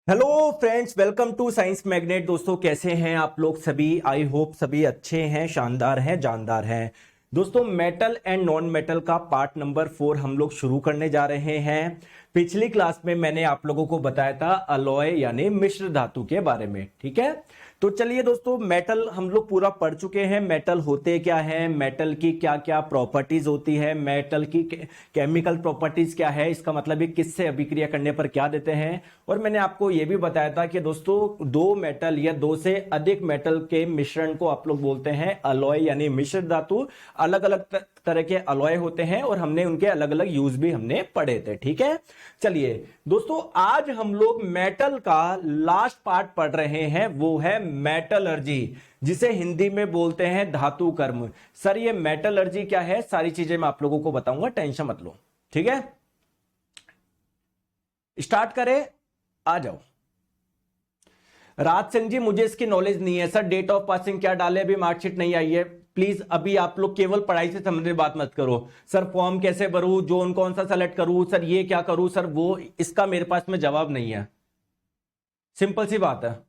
Hello friends, welcome to science magnet. दोस्तों कैसे हैं आप लोग सभी? आई होप सभी अच्छे हैं, शानदार हैं, जानदार हैं। दोस्तों मेटल एंड नॉन मेटल का पार्ट नंबर 4 हम लोग शुरू करने जा रहे हैं। पिछली क्लास में मैंने आप लोगों को बताया था अलॉय यानी मिश्र धातु के बारे में, ठीक है। तो चलिए दोस्तों, मेटल हम लोग पूरा पढ़ चुके हैं। मेटल होते क्या है, मेटल की क्या क्या प्रॉपर्टीज होती है, मेटल की केमिकल प्रॉपर्टीज क्या है, इसका मतलब ये किससे अभिक्रिया करने पर क्या देते हैं। और मैंने आपको ये भी बताया था कि दोस्तों दो मेटल या दो से अधिक मेटल के मिश्रण को आप लोग बोलते हैं अलॉय यानी मिश्र धातु। अलग अलग तरह के अलॉय होते हैं और हमने उनके अलग अलग यूज भी हमने पढ़े थे, ठीक है। चलिए दोस्तों, आज हम लोग मेटल का लास्ट पार्ट पढ़ रहे हैं, वो है मेटलर्जी, जिसे हिंदी में बोलते हैं धातु कर्म। सर ये मेटलर्जी क्या है, सारी चीजें मैं आप लोगों को बताऊंगा, टेंशन मत लो, ठीक है। स्टार्ट करें, आ जाओ। राज सिंह जी, मुझे इसकी नॉलेज नहीं है सर, डेट ऑफ पासिंग क्या डाले, अभी मार्कशीट नहीं आई है। प्लीज अभी आप लोग केवल पढ़ाई से संबंधित बात मत करो। सर फॉर्म कैसे भरूं, जोन कौन सा सेलेक्ट करूं, सर ये क्या करूं, सर वो, इसका मेरे पास में जवाब नहीं है। सिंपल सी बात है,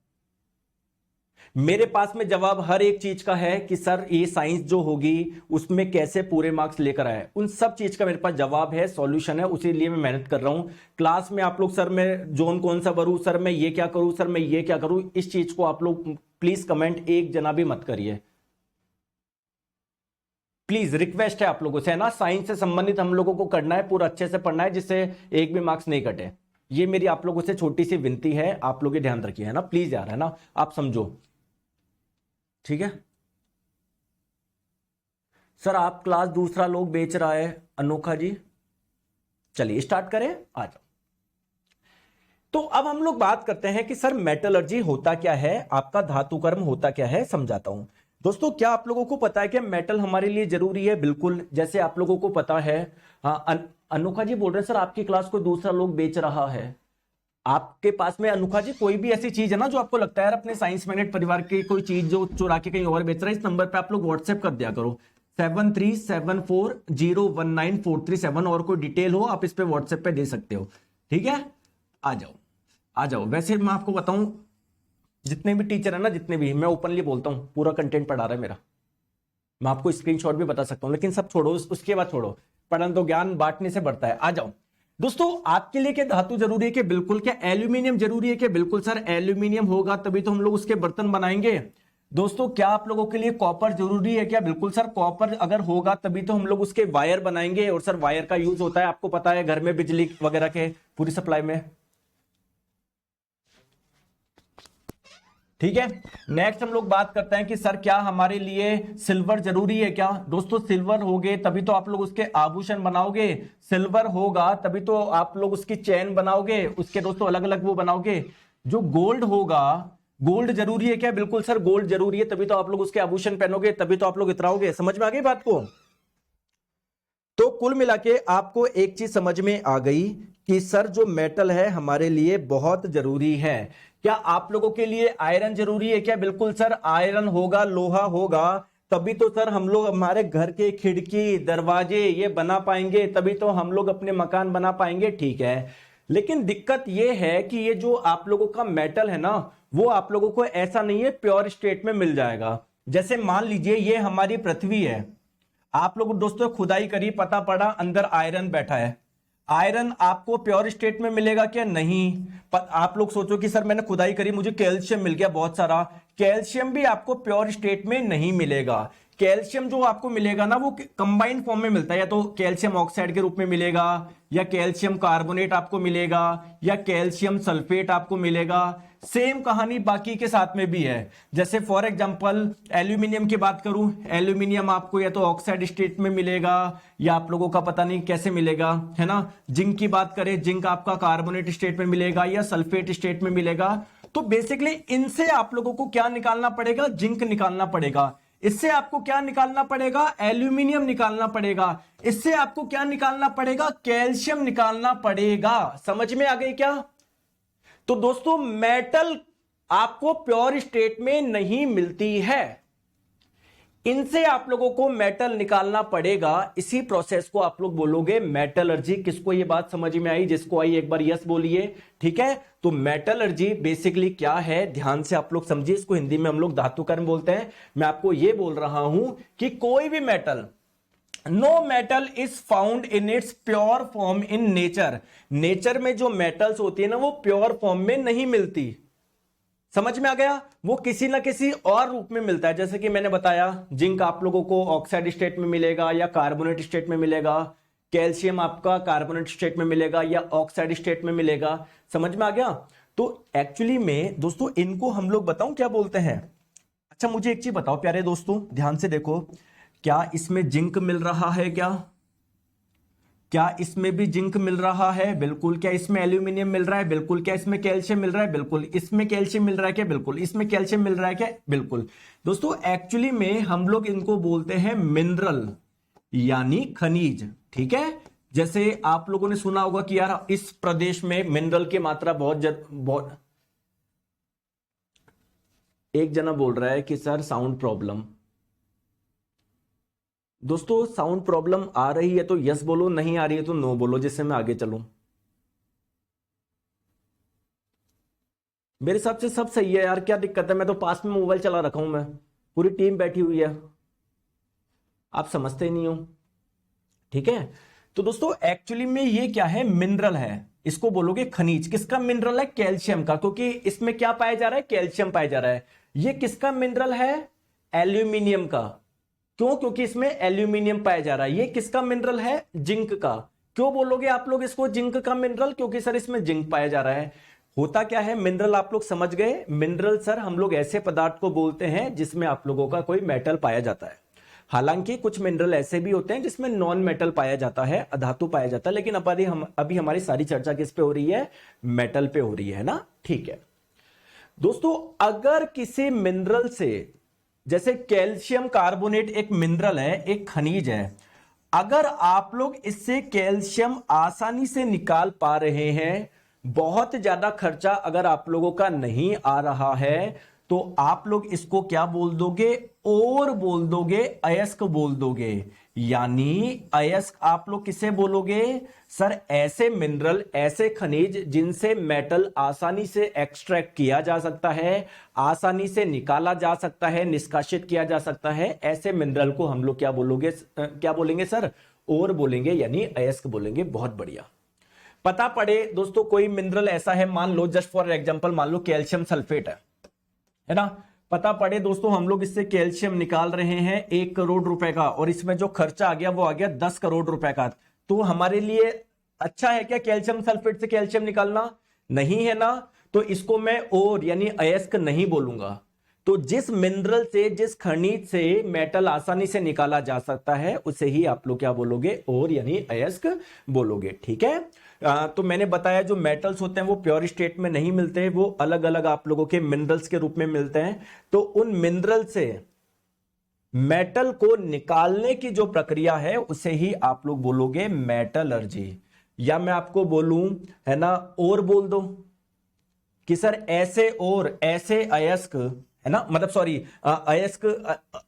मेरे पास में जवाब हर एक चीज का है कि सर ये साइंस जो होगी उसमें कैसे पूरे मार्क्स लेकर आए, उन सब चीज का मेरे पास जवाब है, सॉल्यूशन है, उसी लिए मैं मेहनत कर रहा हूं। क्लास में आप लोग सर मैं जोन कौन सा भरूं, सर मैं ये क्या करूं, सर मैं ये क्या करूं, इस चीज को आप लोग प्लीज कमेंट एक जना भी मत करिए, प्लीज रिक्वेस्ट है आप लोगों से, है ना। साइंस से संबंधित हम लोगों को करना है, पूरा अच्छे से पढ़ना है, जिससे एक भी मार्क्स नहीं कटे। ये मेरी आप लोगों से छोटी सी विनती है, आप लोग ये ध्यान रखिए, है ना, प्लीज यार, है ना, आप समझो, ठीक है। सर आप क्लास दूसरा लोग बेच रहा है अनोखा जी। चलिए स्टार्ट करें, आ जाओ। तो अब हम लोग बात करते हैं कि सर मेटलर्जी होता क्या है, आपका धातु कर्म होता क्या है, समझाता हूं। दोस्तों क्या आप लोगों को पता है कि मेटल हमारे लिए जरूरी है? बिल्कुल, जैसे आप लोगों को पता है। हाँ, अनोखा जी बोल रहे हैं सर आपकी क्लास को दूसरा लोग बेच रहा है। आपके पास में अनोखा जी कोई भी ऐसी चीज है ना जो आपको लगता है यार अपने साइंस मैग्नेट परिवार की कोई चीज जो चुरा के कहीं और बेच रहा है, इस नंबर पे आप लोग व्हाट्सएप कर दिया करो 7374019437। और कोई डिटेल हो आप इस पे व्हाट्सएप पे दे सकते हो, ठीक है। आ जाओ, आ जाओ। वैसे मैं आपको बताऊं, जितने भी टीचर है ना, जितने भी, मैं ओपनली बोलता हूं पूरा कंटेंट पढ़ा रहा है मेरा। मैं आपको स्क्रीनशॉट भी बता सकता हूं, लेकिन सब छोड़ो, उसके बाद छोड़ो, पढ़न तो ज्ञान बांटने से बढ़ता है। आ जाओ दोस्तों, आपके लिए क्या धातु जरूरी है? कि बिल्कुल। क्या एल्यूमिनियम जरूरी है? कि बिल्कुल सर, एल्यूमिनियम होगा तभी तो हम लोग उसके बर्तन बनाएंगे। दोस्तों क्या आप लोगों के लिए कॉपर जरूरी है? क्या बिल्कुल सर, कॉपर अगर होगा तभी तो हम लोग उसके वायर बनाएंगे। और सर वायर का यूज होता है, आपको पता है, घर में बिजली वगैरह के पूरी सप्लाई में, ठीक है। नेक्स्ट हम लोग बात करते हैं कि सर क्या हमारे लिए सिल्वर जरूरी है? क्या दोस्तों, सिल्वर होगे तभी तो आप लोग उसके आभूषण बनाओगे, सिल्वर होगा तभी तो आप लोग उसकी चेन बनाओगे, उसके दोस्तों अलग अलग वो बनाओगे। जो गोल्ड होगा, गोल्ड जरूरी है? क्या बिल्कुल सर, गोल्ड जरूरी है तभी तो आप लोग उसके आभूषण पहनोगे, तभी तो आप लोग इतराओगे। समझ में आ गई बात को? तो कुल मिला के आपको एक चीज समझ में आ गई कि सर जो मेटल है हमारे लिए बहुत जरूरी है। क्या आप लोगों के लिए आयरन जरूरी है? क्या बिल्कुल सर, आयरन होगा, लोहा होगा तभी तो सर हम लोग हमारे घर के खिड़की दरवाजे ये बना पाएंगे, तभी तो हम लोग अपने मकान बना पाएंगे, ठीक है। लेकिन दिक्कत ये है कि ये जो आप लोगों का मेटल है ना, वो आप लोगों को ऐसा नहीं है प्योर स्टेट में मिल जाएगा। जैसे मान लीजिए ये हमारी पृथ्वी है, आप लोग दोस्तों खुदाई करी, पता पड़ा अंदर आयरन बैठा है। आयरन आपको प्योर स्टेट में मिलेगा क्या? नहीं। पर आप लोग सोचो कि सर मैंने खुदाई करी, मुझे कैल्शियम मिल गया बहुत सारा, कैल्शियम भी आपको प्योर स्टेट में नहीं मिलेगा। कैल्शियम जो आपको मिलेगा ना, वो कंबाइंड फॉर्म में मिलता है, या तो कैल्शियम ऑक्साइड के रूप में मिलेगा, या कैल्शियम कार्बोनेट आपको मिलेगा, या कैल्शियम सल्फेट आपको मिलेगा। सेम कहानी बाकी के साथ में भी है। जैसे फॉर एग्जांपल एल्यूमिनियम की बात करूं, एल्यूमिनियम आपको या तो ऑक्साइड स्टेट में मिलेगा, या आप लोगों का पता नहीं कैसे मिलेगा, है ना। जिंक की बात करें, जिंक आपका कार्बोनेट स्टेट में मिलेगा या सल्फेट स्टेट में मिलेगा। तो बेसिकली इनसे आप लोगों को क्या निकालना पड़ेगा? जिंक निकालना पड़ेगा। इससे आपको क्या निकालना पड़ेगा? एल्यूमिनियम निकालना पड़ेगा। इससे आपको क्या निकालना पड़ेगा? कैल्शियम निकालना पड़ेगा। समझ में आ गई क्या? तो दोस्तों मेटल आपको प्योर स्टेट में नहीं मिलती है। इनसे आप लोगों को मेटल निकालना पड़ेगा। इसी प्रोसेस को आप लोग बोलोगे मेटलर्जी। किसको ये बात समझ में आई? जिसको आई एक बार यस बोलिए, ठीक है। तो मेटलर्जी बेसिकली क्या है, ध्यान से आप लोग समझिए। इसको हिंदी में हम लोग धातु कर्म बोलते हैं। मैं आपको ये बोल रहा हूं कि कोई भी metal, no metal is found in its pure form in nature. Nature में जो मेटल्स होती है ना, वो प्योर फॉर्म में नहीं मिलती। समझ में आ गया? वो किसी ना किसी और रूप में मिलता है। जैसे कि मैंने बताया, जिंक आप लोगों को ऑक्साइड स्टेट में मिलेगा या कार्बोनेट स्टेट में मिलेगा। कैल्शियम आपका कार्बोनेट स्टेट में मिलेगा या ऑक्साइड स्टेट में मिलेगा। समझ में आ गया? तो एक्चुअली में दोस्तों इनको हम लोग बताऊं क्या बोलते हैं। अच्छा मुझे एक चीज बताओ प्यारे दोस्तों, ध्यान से देखो, क्या इसमें जिंक मिल रहा है? क्या इसमें भी जिंक मिल रहा है? बिल्कुल। क्या इसमें एल्यूमिनियम मिल रहा है? बिल्कुल। क्या इसमें कैल्शियम मिल रहा है? बिल्कुल। इसमें कैल्शियम मिल रहा है क्या? बिल्कुल। इसमें कैल्शियम मिल रहा है क्या? बिल्कुल। दोस्तों एक्चुअली में हम लोग इनको बोलते हैं मिनरल, यानी खनिज, ठीक है। जैसे आप लोगों ने सुना होगा कि यार इस प्रदेश में मिनरल की मात्रा बहुत। एक जना बोल रहा है कि सर साउंड प्रॉब्लम। दोस्तों साउंड प्रॉब्लम आ रही है तो यस बोलो, नहीं आ रही है तो नो बोलो, जिससे मैं आगे चलूं। मेरे हिसाब से सब सही है यार, क्या दिक्कत है? मैं तो पास में मोबाइल चला रखा हूं, मैं पूरी टीम बैठी हुई है, आप समझते ही नहीं हो, ठीक है। तो दोस्तों एक्चुअली में ये क्या है, मिनरल है। इसको बोलोगे खनिज। किसका मिनरल है? कैल्शियम का, क्योंकि इसमें क्या पाया जा रहा है? कैल्शियम पाया जा रहा है। ये किसका मिनरल है? एल्यूमिनियम का। क्यों? क्योंकि इसमें एल्यूमिनियम पाया जा रहा है। ये किसका मिनरल है? जिंक का। क्यों बोलोगे आप लोग इसको जिंक का मिनरल? क्योंकि सर इसमें जिंक पाया जा रहा है। होता क्या है, मिनरल आप लोग समझ गए। मिनरल सर हम लोग ऐसे पदार्थ को बोलते हैं जिसमें आप लोगों का कोई मेटल पाया जाता है। हालांकि कुछ मिनरल ऐसे भी होते हैं जिसमें नॉन मेटल पाया जाता है, अधातु पाया जाता है, लेकिन अभी हमारी सारी चर्चा किस पे हो रही है? मेटल पे हो रही है ना, ठीक है। दोस्तों अगर किसी मिनरल से, जैसे कैल्शियम कार्बोनेट एक मिनरल है, एक खनिज है, अगर आप लोग इससे कैल्शियम आसानी से निकाल पा रहे हैं, बहुत ज्यादा खर्चा अगर आप लोगों का नहीं आ रहा है, तो आप लोग इसको क्या बोल दोगे? और बोल दोगे, अयस्क बोल दोगे। यानी अयस्क आप लोग किसे बोलोगे? सर ऐसे मिनरल, ऐसे खनिज जिनसे मेटल आसानी से एक्सट्रैक्ट किया जा सकता है, आसानी से निकाला जा सकता है, निष्कासित किया जा सकता है, ऐसे मिनरल को हम लोग क्या बोलोगे? क्या बोलेंगे सर? और बोलेंगे, यानी अयस्क बोलेंगे। बहुत बढ़िया। पता पड़े दोस्तों कोई मिनरल ऐसा है, मान लो जस्ट फॉर एग्जांपल, मान लो कैल्शियम सल्फेट है ना, पता पड़े दोस्तों हम लोग इससे कैल्शियम निकाल रहे हैं 1 करोड़ रुपए का, और इसमें जो खर्चा आ गया वो आ गया 10 करोड़ रुपए का, तो हमारे लिए अच्छा है क्या कैल्शियम सल्फेट से कैल्शियम निकालना? नहीं है ना। तो इसको मैं और यानी अयस्क नहीं बोलूंगा। तो जिस मिनरल से, जिस खनिज से मेटल आसानी से निकाला जा सकता है, उसे ही आप लोग क्या बोलोगे? और यानी अयस्क बोलोगे, ठीक है। तो मैंने बताया जो मेटल्स होते हैं वो प्योर स्टेट में नहीं मिलते, वो अलग अलग आप लोगों के मिनरल्स के रूप में मिलते हैं। तो उन मिनरल से मेटल को निकालने की जो प्रक्रिया है उसे ही आप लोग बोलोगे मेटलर्जी। या मैं आपको बोलूं, है ना, और बोल दो कि सर ऐसे और ऐसे अयस्क, है ना, मतलब सॉरी अयस्क,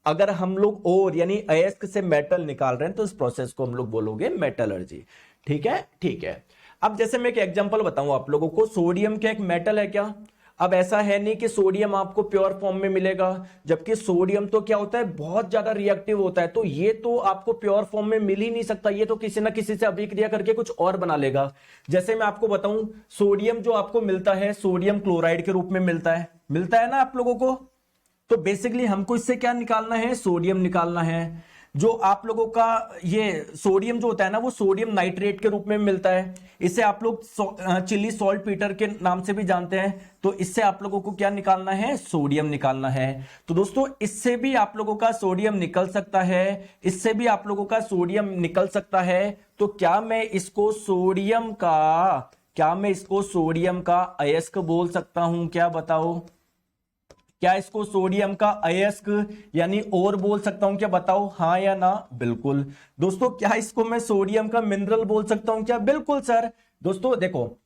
अगर हम लोग और यानी अयस्क से मेटल निकाल रहे हैं तो इस प्रोसेस को हम लोग बोलोगे मेटलर्जी, ठीक है, ठीक है। अब जैसे मैं एक एग्जांपल बताऊं आप लोगों को, सोडियम क्या एक मेटल है क्या? अब ऐसा है नहीं कि सोडियम आपको प्योर फॉर्म में मिलेगा, जबकि सोडियम तो क्या होता है, बहुत ज्यादा रिएक्टिव होता है, तो ये तो आपको प्योर फॉर्म में मिल ही नहीं सकता, ये तो किसी ना किसी से अभिक्रिया करके कुछ और बना लेगा। जैसे मैं आपको बताऊं, सोडियम जो आपको मिलता है सोडियम क्लोराइड के रूप में मिलता है ना आप लोगों को। तो बेसिकली हमको इससे क्या निकालना है? सोडियम निकालना है। जो आप लोगों का ये सोडियम जो होता है ना, वो सोडियम नाइट्रेट के रूप में मिलता है। इसे आप लोग चिली सॉल्ट पीटर के नाम से भी जानते हैं। तो इससे आप लोगों को क्या निकालना है? सोडियम निकालना है। तो दोस्तों इससे भी आप लोगों का सोडियम निकल सकता है, इससे भी आप लोगों का सोडियम निकल सकता है। तो क्या मैं इसको सोडियम का अयस्क बोल सकता हूं क्या? बताओ, क्या इसको सोडियम का अयस्क यानी और बोल सकता हूं क्या? बताओ हां या ना। बिल्कुल। दोस्तों क्या इसको मैं सोडियम का मिनरल बोल सकता हूं क्या? बिल्कुल सर। दोस्तों देखो,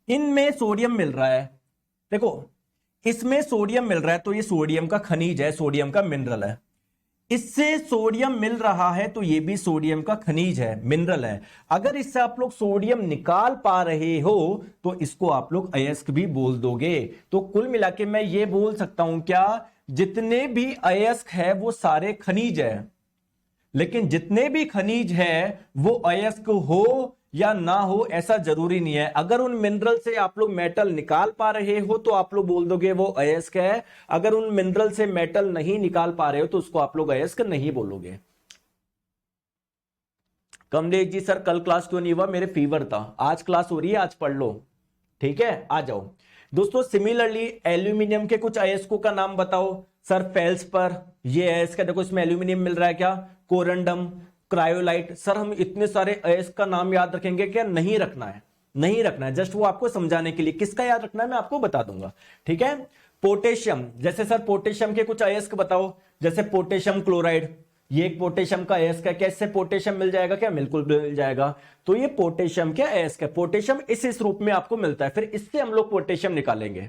इनमें सोडियम मिल रहा है, देखो इसमें सोडियम मिल रहा है, तो ये सोडियम का खनिज है, सोडियम का मिनरल है। इससे सोडियम मिल रहा है तो ये भी सोडियम का खनिज है, मिनरल है। अगर इससे आप लोग सोडियम निकाल पा रहे हो तो इसको आप लोग अयस्क भी बोल दोगे। तो कुल मिला के मैं ये बोल सकता हूं क्या, जितने भी अयस्क है वो सारे खनिज है, लेकिन जितने भी खनिज है वो अयस्क हो या ना हो ऐसा जरूरी नहीं है। अगर उन मिनरल से आप लोग मेटल निकाल पा रहे हो तो आप लोग बोल दोगे वो अयस्क है, अगर उन मिनरल से मेटल नहीं निकाल पा रहे हो तो उसको आप लोग अयस्क नहीं बोलोगे। कमलेश जी सर कल क्लास क्यों नहीं हुआ, मेरे फीवर था। आज क्लास हो रही है, आज पढ़ लो, ठीक है, आ जाओ दोस्तों। सिमिलरली एल्यूमिनियम के कुछ अयस्कों का नाम बताओ सर। फेल्सपर ये अयस्क है, देखो इसमें एल्यूमिनियम मिल रहा है क्या, कोरंडम, क्रायोलाइट। सर हम इतने सारे अयस्क का नाम याद रखेंगे क्या, नहीं रखना है, नहीं रखना है, जस्ट वो आपको समझाने के लिए। किसका याद रखना है मैं आपको बता दूंगा, ठीक है। पोटेशियम, जैसे सर पोटेशियम के कुछ अयस्क बताओ, जैसे पोटेशियम क्लोराइड, ये एक पोटेशियम का अयस्क है, कैसे पोटेशियम मिल जाएगा क्या, बिल्कुल मिल जाएगा। तो ये पोटेशियम के अयस्क है, पोटेशियम इस रूप में आपको मिलता है, फिर इससे हम लोग पोटेशियम निकालेंगे,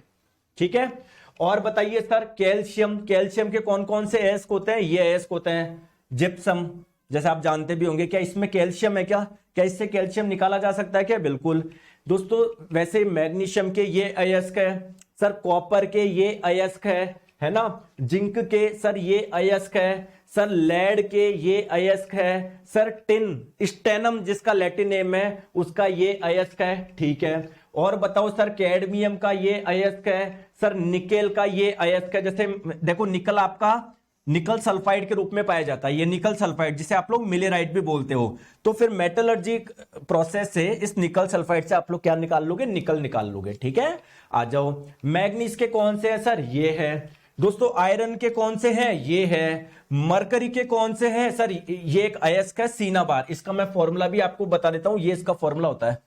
ठीक है। और बताइए सर कैल्शियम, कैल्शियम के कौन कौन से अयस्क होते हैं, ये अयस्क होते हैं। जिप्सम, जैसे आप जानते भी होंगे, क्या इसमें कैल्शियम है क्या, क्या इससे कैल्शियम निकाला जा सकता है क्या, बिल्कुल दोस्तों। वैसे मैग्नीशियम के ये अयस्क है सर, कॉपर के ये अयस्क है ना, जिंक के सर ये अयस्क है सर, लेड के ये अयस्क है सर, टिन स्टेनम जिसका लैटिन नेम है उसका ये अयस्क है, ठीक है। और बताओ सर कैडमियम का ये अयस्क है सर, निकेल का ये अयस्क है। जैसे देखो निकल आपका निकल सल्फाइड के रूप में पाया जाता है, ये निकल सल्फाइड जिसे आप लोग मिलेराइट भी बोलते हो। तो फिर मेटलर्जी प्रोसेस से इस निकल सल्फाइड से आप लोग क्या निकाल लोगे, निकल निकाल लोगे, ठीक है। आ जाओ, मैग्नीज के कौन से हैं सर, ये है दोस्तों। आयरन के कौन से हैं, ये है। मरकरी के कौन से हैं सर, ये एक अयस्क है सिनाबार, इसका मैं फॉर्मूला भी आपको बता देता हूं, ये इसका फॉर्मूला होता है।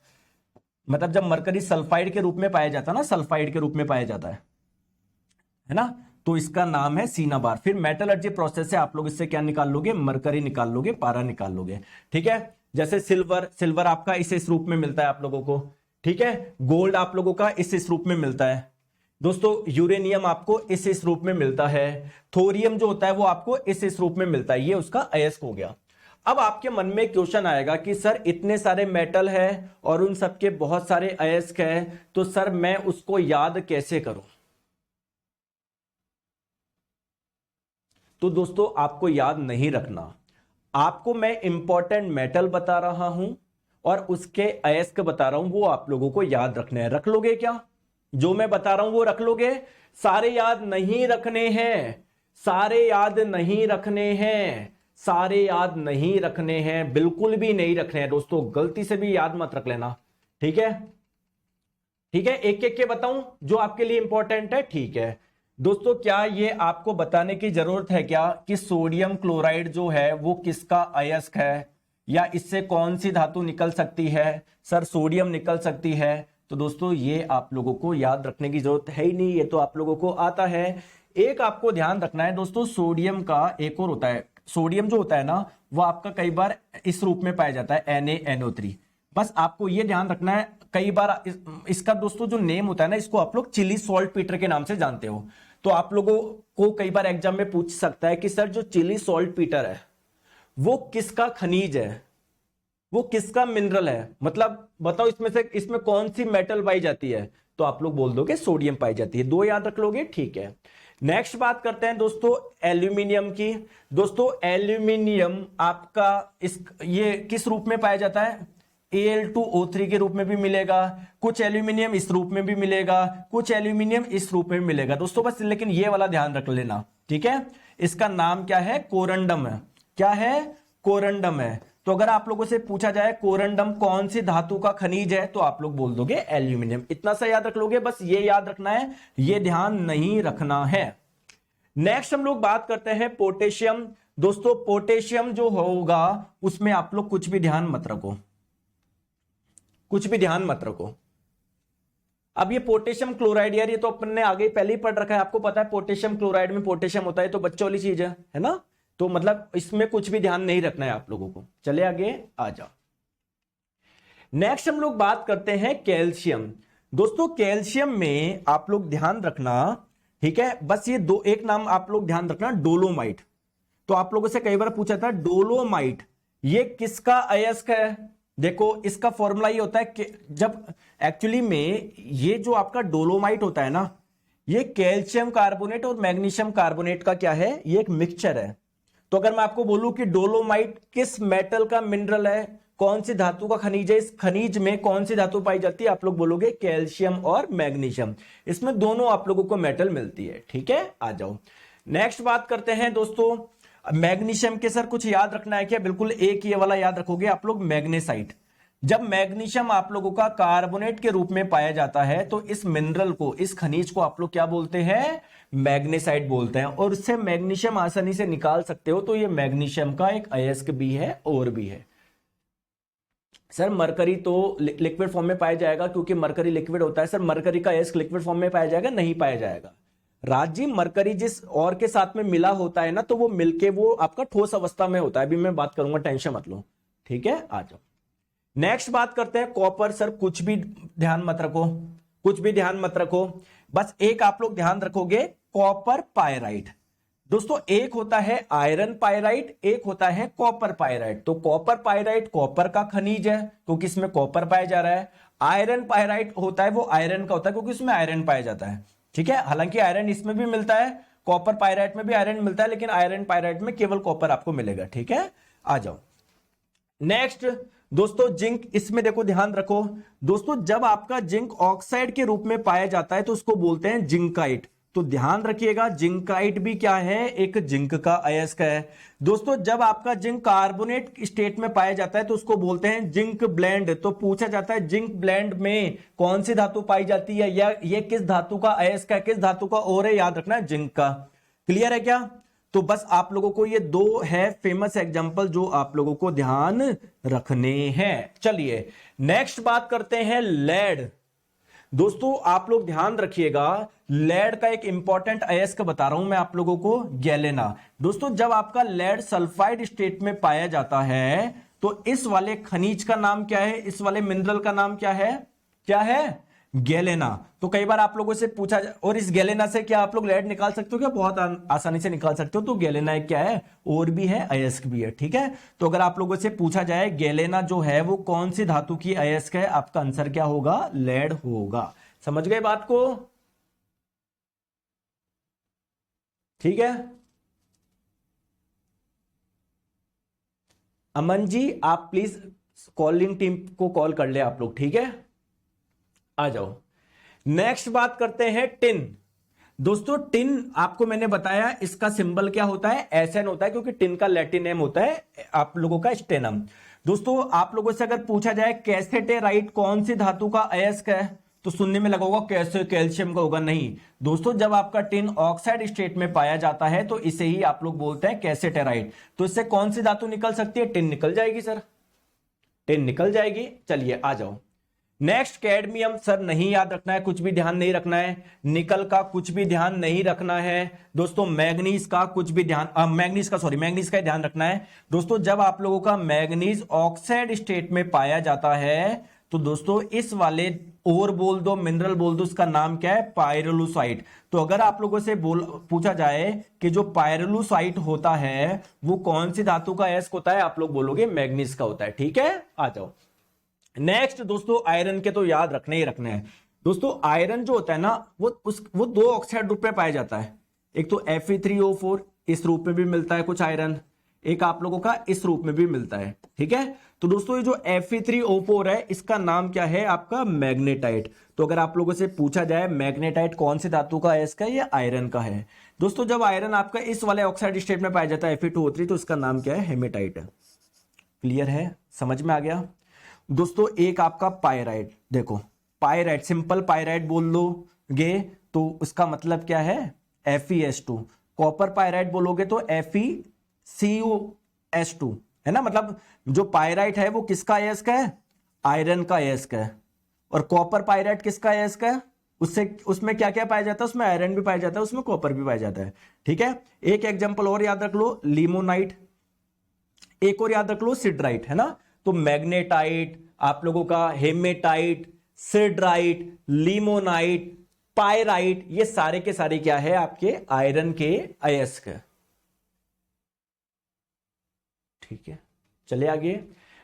मतलब जब मरकरी सल्फाइड के रूप में पाया जाता है ना, सल्फाइड के रूप में पाया जाता है ना, तो इसका नाम है सिनाबार। फिर मेटलर्जी प्रोसेस से आप लोग इससे क्या निकाल लोगे, मरकरी निकाल लोगे, पारा निकाल लोगे, ठीक है। जैसे सिल्वर, सिल्वर आपका इस रूप में मिलता है आप लोगों को, ठीक है। गोल्ड आप लोगों का इस रूप में मिलता है दोस्तों। यूरेनियम आपको इस रूप में मिलता है। थोरियम जो होता है वो आपको इस रूप में मिलता है, ये उसका अयस्क हो गया। अब आपके मन में क्वेश्चन आएगा कि सर इतने सारे मेटल है और उन सबके बहुत सारे अयस्क है, तो सर मैं उसको याद कैसे करूं। तो दोस्तों आपको याद नहीं रखना, आपको मैं इंपॉर्टेंट मेटल बता रहा हूं और उसके अयस्क बता रहा हूं, वो आप लोगों को याद रखने हैं। रख लोगे क्या, जो मैं बता रहा हूं वो रख लोगे। सारे याद नहीं रखने हैं, सारे याद नहीं रखने हैं, सारे याद नहीं रखने हैं, बिल्कुल भी नहीं रखने हैं दोस्तों, गलती से भी याद मत रख लेना, ठीक है, ठीक है। एक एक के बताऊं जो आपके लिए इंपॉर्टेंट है, ठीक है दोस्तों। क्या ये आपको बताने की जरूरत है क्या कि सोडियम क्लोराइड जो है वो किसका अयस्क है, या इससे कौन सी धातु निकल सकती है, सर सोडियम निकल सकती है। तो दोस्तों ये आप लोगों को याद रखने की जरूरत है ही नहीं, ये तो आप लोगों को आता है। एक आपको ध्यान रखना है दोस्तों, सोडियम का एक और होता है, सोडियम जो होता है ना वो आपका कई बार इस रूप में पाया जाता है NaNO3। बस आपको ये ध्यान रखना है, कई बार इसका दोस्तों जो नेम होता है ना, इसको आप लोग चिली सॉल्ट पीटर के नाम से जानते हो। तो आप लोगों को कई बार एग्जाम में पूछ सकता है कि सर जो चिली सॉल्ट पीटर है वो किसका खनिज है, वो किसका मिनरल है, मतलब बताओ इसमें से इसमें कौन सी मेटल पाई जाती है। तो आप लोग बोल दोगे सोडियम पाई जाती है, दो याद रख लोगे, ठीक है। नेक्स्ट बात करते हैं दोस्तों एल्यूमिनियम की। दोस्तों एल्यूमिनियम आपका ये किस रूप में पाया जाता है, Al2O3 के रूप में भी मिलेगा, कुछ एल्यूमिनियम इस रूप में भी मिलेगा, कुछ एल्यूमिनियम इस रूप में मिलेगा दोस्तों। बस लेकिन ये वाला ध्यान रख लेना, ठीक है। इसका नाम क्या है, कोरंडम है, क्या है, कोरंडम है। तो अगर आप लोगों से पूछा जाए कोरंडम कौन सी धातु का खनिज है, तो आप लोग बोल दोगे एल्यूमिनियम। इतना सा याद रख लोगे, बस ये याद रखना है, ये ध्यान नहीं रखना है। नेक्स्ट हम लोग बात करते हैं पोटेशियम। दोस्तों पोटेशियम जो होगा उसमें आप लोग कुछ भी ध्यान मत रखो, कुछ भी ध्यान मत रखो। अब ये पोटेशियम क्लोराइड, यार ये तो अपन ने आगे पहले ही पढ़ रखा है, आपको पता है पोटेशियम क्लोराइड में पोटेशियम होता है, तो बच्चों वाली चीज है ना। तो मतलब इसमें कुछ भी ध्यान नहीं रखना है आप लोगों को। चले आगे आ जाओ। नेक्स्ट हम लोग बात करते हैं कैल्शियम। दोस्तों कैल्शियम में आप लोग ध्यान रखना, ठीक है, बस ये दो एक नाम आप लोग ध्यान रखना, डोलोमाइट। तो आप लोगों से कई बार पूछा था डोलोमाइट ये किसका अयस्क है। देखो इसका फॉर्मूला ये होता है कि जब एक्चुअली में ये जो आपका डोलोमाइट होता है ना, ये कैल्शियम कार्बोनेट और मैग्नीशियम कार्बोनेट का क्या है, ये एक मिक्सचर है। तो अगर मैं आपको बोलूं कि डोलोमाइट किस मेटल का मिनरल है, कौन सी धातु का खनिज है, इस खनिज में कौन सी धातु पाई जाती है, आप लोग बोलोगे कैल्शियम और मैग्नीशियम। इसमें दोनों आप लोगों को मेटल मिलती है। ठीक है, आ जाओ नेक्स्ट बात करते हैं दोस्तों। मैग्नीशियम के सर कुछ याद रखना है क्या, बिल्कुल एक ये वाला याद रखोगे आप लोग, मैग्नेसाइट। जब मैग्नीशियम आप लोगों का कार्बोनेट के रूप में पाया जाता है तो इस मिनरल को, इस खनिज को आप लोग क्या बोलते हैं, मैग्नेसाइट बोलते हैं। और इससे मैग्नीशियम आसानी से निकाल सकते हो। तो ये मैग्नीशियम का एक अयस्क भी है और भी है। सर मरकरी तो लिक्विड फॉर्म में पाया जाएगा क्योंकि मरकरी लिक्विड होता है। सर मरकरी का अयस्क लिक्विड फॉर्म में पाया जाएगा, नहीं पाया जाएगा। राजी मरकरी जिस और के साथ में मिला होता है ना, तो वो मिलके वो आपका ठोस अवस्था में होता है। अभी मैं बात करूंगा, टेंशन मत लो। ठीक है, आ जाओ नेक्स्ट बात करते हैं कॉपर। सर कुछ भी ध्यान मत रखो, कुछ भी ध्यान मत रखो, बस एक आप लोग ध्यान रखोगे, कॉपर पायराइट। दोस्तों एक होता है आयरन पायराइट, एक होता है कॉपर पायराइट। तो कॉपर पायराइट कॉपर का खनिज है क्योंकि इसमें कॉपर पाया जा रहा है। आयरन पायराइट होता है वो आयरन का होता है क्योंकि इसमें आयरन पाया जाता है। ठीक है, हालांकि आयरन इसमें भी मिलता है, कॉपर पायराइट में भी आयरन मिलता है, लेकिन आयरन पायराइट में केवल कॉपर आपको मिलेगा। ठीक है, आ जाओ नेक्स्ट दोस्तों जिंक। इसमें देखो ध्यान रखो दोस्तों, जब आपका जिंक ऑक्साइड के रूप में पाया जाता है तो उसको बोलते हैं जिंकाइट। तो ध्यान रखिएगा जिंकाइट भी क्या है, एक जिंक का अयस्क है। दोस्तों जब आपका जिंक कार्बोनेट स्टेट में पाया जाता है तो उसको बोलते हैं जिंक ब्लेंड। तो पूछा जाता है जिंक ब्लेंड में कौन सी धातु पाई जाती है, या ये किस धातु का अयस्क है, किस धातु का और है, याद रखना है जिंक का। क्लियर है क्या। तो बस आप लोगों को ये दो है फेमस एग्जांपल जो आप लोगों को ध्यान रखने हैं। चलिए नेक्स्ट बात करते हैं लेड। दोस्तों आप लोग ध्यान रखिएगा, लेड का एक इंपॉर्टेंट अयस्क बता रहा हूं मैं आप लोगों को, गैलेना। दोस्तों जब आपका लेड सल्फाइड स्टेट में पाया जाता है तो इस वाले खनिज का नाम क्या है, इस वाले मिनरल का नाम क्या है, क्या है, गैलेना। तो कई बार आप लोगों से पूछा, और इस गैलेना से क्या आप लोग लेड निकाल सकते हो क्या, बहुत आसानी से निकाल सकते हो। तो गैलेना एक क्या है, और भी है, अयस्क भी है। ठीक है, तो अगर आप लोगों से पूछा जाए गैलेना जो है वो कौन सी धातु की अयस्क है, आपका आंसर क्या होगा, लेड होगा। समझ गए बात को। ठीक है, अमन जी आप प्लीज कॉलिंग टीम को कॉल कर ले आप लोग। ठीक है, आ जाओ नेक्स्ट बात करते हैं टिन। दोस्तों टिन आपको मैंने बताया इसका सिंबल क्या होता है, एसएन होता है, क्योंकि टिन का लैटिन नेम होता है आप लोगों का स्टेनम। दोस्तों आप लोगों से अगर पूछा जाए कैसेटेराइट कौन सी धातु का अयस्क है, तो सुनने में लगा होगा कैसे कैल्शियम का होगा, नहीं दोस्तों जब आपका टिन ऑक्साइड स्टेट में पाया जाता है तो इसे ही आप लोग बोलते हैं कैसेटेराइट। तो इससे कौन सी धातु निकल सकती है, टिन निकल जाएगी सर, टिन निकल जाएगी। चलिए आ जाओ नेक्स्ट कैडमियम। सर नहीं याद रखना है, कुछ भी ध्यान नहीं रखना है। निकल का कुछ भी ध्यान नहीं रखना है दोस्तों। मैग्नीज का कुछ भी ध्यान, मैग्नीज का ध्यान रखना है। दोस्तों जब आप लोगों का मैग्नीज ऑक्साइड स्टेट में पाया जाता है तो दोस्तों इस वाले और बोल दो, मिनरल बोल दो, उसका नाम क्या है, पायरोलुसाइट। तो अगर आप लोगों से पूछा जाए कि जो पायरोलुसाइट होता है वो कौन सी धातु का अयस्क होता है, आप लोग बोलोगे मैग्नीज का होता है। ठीक है, आ जाओ नेक्स्ट दोस्तों आयरन के तो याद रखने ही रखने हैं। दोस्तों आयरन जो होता है ना वो दो ऑक्साइड रूप में पाया जाता है। एक तो Fe3O4 इस रूप में भी मिलता है कुछ आयरन, एक आप लोगों का इस रूप में भी मिलता है। ठीक है, तो दोस्तों ये जो Fe3O4 है इसका नाम क्या है, आपका मैग्नेटाइट। तो अगर आप लोगों से पूछा जाए मैग्नेटाइट कौन सी धातु का अयस्क है, ये आयरन का है। दोस्तों जब आयरन आपका इस वाले ऑक्साइड स्टेट में पाया जाता है Fe2O3, तो इसका नाम क्या है, हेमेटाइट है। क्लियर है, समझ में आ गया। दोस्तों एक आपका पायराइट, देखो पायराइट सिंपल पायराइट बोल लोगे तो उसका मतलब क्या है, FeS2। कॉपर पायराइट बोलोगे तो FeCuS2 है ना। मतलब जो पायराइट है वो किसका अयस्क है, आयरन का अयस्क है। और कॉपर पायराइट किसका अयस्क है, उसमें क्या क्या पाया जाता है, उसमें आयरन भी पाया जाता है, उसमें कॉपर भी पाया जाता है। ठीक है, एक एग्जांपल और याद रख लो, लिमोनाइट। एक और याद रख लो, सिडराइट, है ना। तो मैग्नेटाइट, आप लोगों का हेमेटाइट, सिडराइट, लिमोनाइट, पायराइट, ये सारे के सारे क्या है, आपके आयरन के अयस्क। ठीक है, चले आगे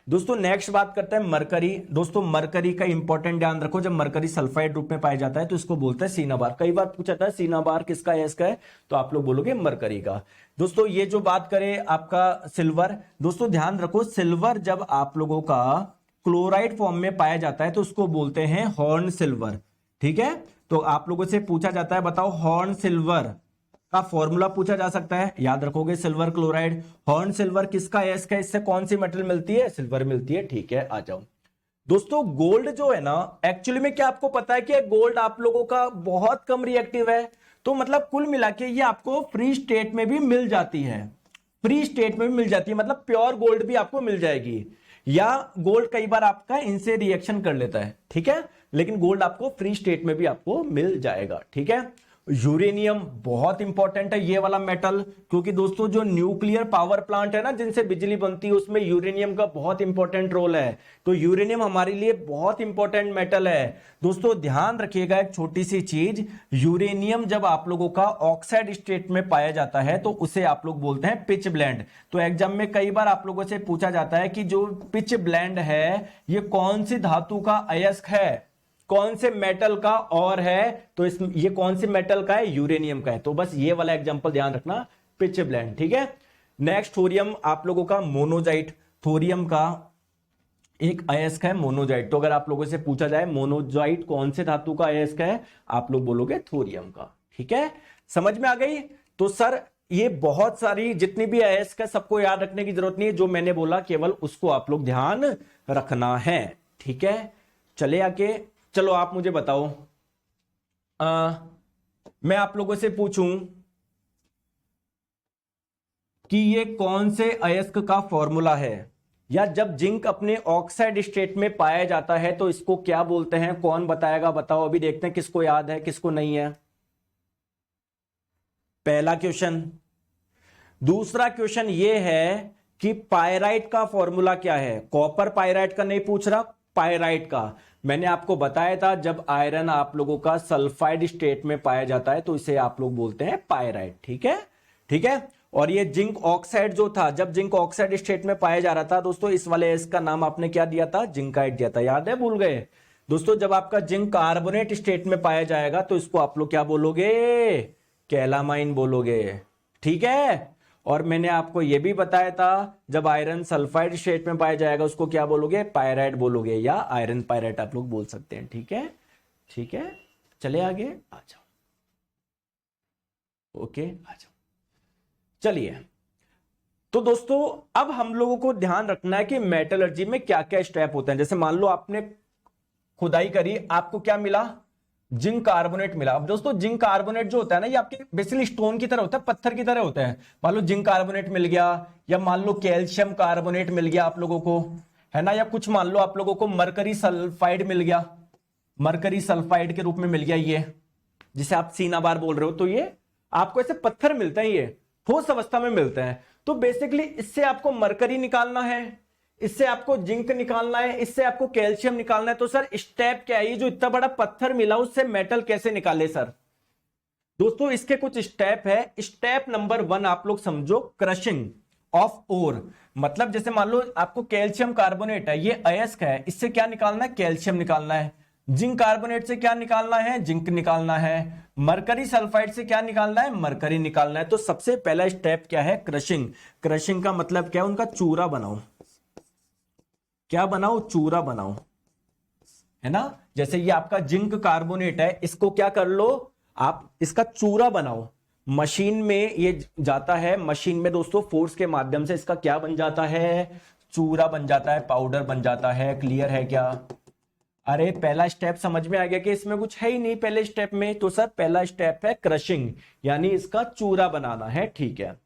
दोस्तों। नेक्स्ट बात करते हैं मरकरी। दोस्तों मरकरी का इंपॉर्टेंट ध्यान रखो, जब मरकरी सल्फाइड रूप में पाया जाता है तो इसको बोलते हैं सीनाबार। कई बार पूछा था सीनाबार किसका है, इसका है, तो आप लोग बोलोगे मरकरी का। दोस्तों ये जो बात करें आपका सिल्वर, दोस्तों ध्यान रखो सिल्वर जब आप लोगों का क्लोराइड फॉर्म में पाया जाता है तो उसको बोलते हैं हॉर्न सिल्वर। ठीक है, तो आप लोगों से पूछा जाता है बताओ हॉर्न सिल्वर का फॉर्मूला पूछा जा सकता है, याद रखोगे सिल्वर क्लोराइड। हॉर्न सिल्वर किसका है, इसका, इससे कौन सी मेटल मिलती है, सिल्वर मिलती है। ठीक है, आ जाओ दोस्तों। गोल्ड जो है ना, एक्चुअली में क्या आपको पता है कि गोल्ड आप लोगों का बहुत कम रिएक्टिव है, तो मतलब कुल मिला के ये आपको फ्री स्टेट में भी मिल जाती है, फ्री स्टेट में भी मिल जाती है, मतलब प्योर गोल्ड भी आपको मिल जाएगी, या गोल्ड कई बार आपका इनसे रिएक्शन कर लेता है। ठीक है, लेकिन गोल्ड आपको फ्री स्टेट में भी आपको मिल जाएगा। ठीक है, यूरेनियम बहुत इंपॉर्टेंट है ये वाला मेटल, क्योंकि दोस्तों जो न्यूक्लियर पावर प्लांट है ना जिनसे बिजली बनती है उसमें यूरेनियम का बहुत इंपॉर्टेंट रोल है, तो यूरेनियम हमारे लिए बहुत इंपॉर्टेंट मेटल है। दोस्तों ध्यान रखिएगा एक छोटी सी चीज, यूरेनियम जब आप लोगों का ऑक्साइड स्टेट में पाया जाता है तो उसे आप लोग बोलते हैं पिच ब्लेंड। तो एग्जाम में कई बार आप लोगों से पूछा जाता है कि जो पिच ब्लेंड है ये कौन सी धातु का अयस्क है, कौन से मेटल का और है, तो इस ये कौन से मेटल का है, यूरेनियम का है। तो बस ये वाला एग्जांपल ध्यान रखना, पिच ब्लेंड। ठीक है, नेक्स्ट थोरियम आप लोगों का मोनोजाइट, थोरियम का एक अयस्क है मोनोजाइट। तो अगर आप लोगों से पूछा जाए मोनोजाइट कौन से धातु का अयस्क है, आप लोग बोलोगे थोरियम का। ठीक है, समझ में आ गई। तो सर ये बहुत सारी जितनी भी अयस्क है सबको याद रखने की जरूरत नहीं है, जो मैंने बोला केवल उसको आप लोग ध्यान रखना है। ठीक है, चले आके चलो आप मुझे बताओ, मैं आप लोगों से पूछूं कि ये कौन से अयस्क का फॉर्मूला है, या जब जिंक अपने ऑक्साइड स्टेट में पाया जाता है तो इसको क्या बोलते हैं, कौन बताएगा, बताओ। अभी देखते हैं किसको याद है किसको नहीं है। पहला क्वेश्चन। दूसरा क्वेश्चन ये है कि पायराइट का फॉर्मूला क्या है। कॉपर पायराइट का नहीं पूछ रहा, पायराइट का। मैंने आपको बताया था जब आयरन आप लोगों का सल्फाइड स्टेट में पाया जाता है तो इसे आप लोग बोलते हैं पायराइट। ठीक है, ठीक है। और ये जिंक ऑक्साइड जो था, जब जिंक ऑक्साइड स्टेट में पाया जा रहा था दोस्तों, इस वाले इसका नाम आपने क्या दिया था, जिंकाइट दिया था, याद है, भूल गए दोस्तों। जब आपका जिंक कार्बोनेट स्टेट में पाया जाएगा तो इसको आप लोग क्या बोलोगे, कैलामाइन बोलोगे। ठीक है, और मैंने आपको यह भी बताया था जब आयरन सल्फाइड स्टेट में पाया जाएगा उसको क्या बोलोगे, पायराइट बोलोगे, या आयरन पायराइट आप लोग बोल सकते हैं। ठीक है, ठीक है, चले आगे आ जाओ। ओके, आ जाओ। चलिए, तो दोस्तों अब हम लोगों को ध्यान रखना है कि मेटलर्जी में क्या क्या स्टेप होते हैं। जैसे मान लो आपने खुदाई करी, आपको क्या मिला, जिंक कार्बोनेट मिला। अब दोस्तों जिंक कार्बोनेट जो होता है ना, ये आपके बेसिकली स्टोन की तरह होता है, पत्थर की तरह होता है। मान लो जिंक कार्बोनेट मिल गया, या मान लो कैल्शियम कार्बोनेट मिल गया आप लोगों को, है ना, या कुछ मान लो आप लोगों को मरकरी सल्फाइड मिल गया, मरकरी सल्फाइड के रूप में मिल गया, ये जिसे आप सीनाबार बोल रहे हो। तो ये आपको ऐसे पत्थर मिलते हैं, ये ठोस अवस्था में मिलते हैं। तो बेसिकली इससे आपको मरकरी निकालना है, इससे आपको जिंक निकालना है, इससे आपको कैल्शियम निकालना है। तो सर स्टेप क्या है, ये जो इतना बड़ा पत्थर मिला उससे मेटल कैसे निकाले सर। दोस्तों इसके कुछ स्टेप है। स्टेप नंबर 1 आप लोग समझो, क्रशिंग ऑफ ओर। मतलब जैसे मान लो आपको कैल्शियम कार्बोनेट है, ये अयस्क है, इससे क्या निकालना है, कैल्शियम निकालना है। जिंक कार्बोनेट से क्या निकालना है, जिंक निकालना है। मरकरी सल्फाइड से क्या निकालना है, मरकरी निकालना है। तो सबसे पहला स्टेप क्या है, क्रशिंग। क्रशिंग का मतलब क्या है, उनका चूरा बनाओ। क्या बनाओ, चूरा बनाओ, है ना। जैसे ये आपका जिंक कार्बोनेट है, इसको क्या कर लो आप, इसका चूरा बनाओ। मशीन में ये जाता है, मशीन में दोस्तों फोर्स के माध्यम से इसका क्या बन जाता है, चूरा बन जाता है, पाउडर बन जाता है। क्लियर है क्या। अरे पहला स्टेप समझ में आ गया कि इसमें कुछ है ही नहीं पहले स्टेप में। तो सर पहला स्टेप है क्रशिंग, यानी इसका चूरा बनाना है। ठीक है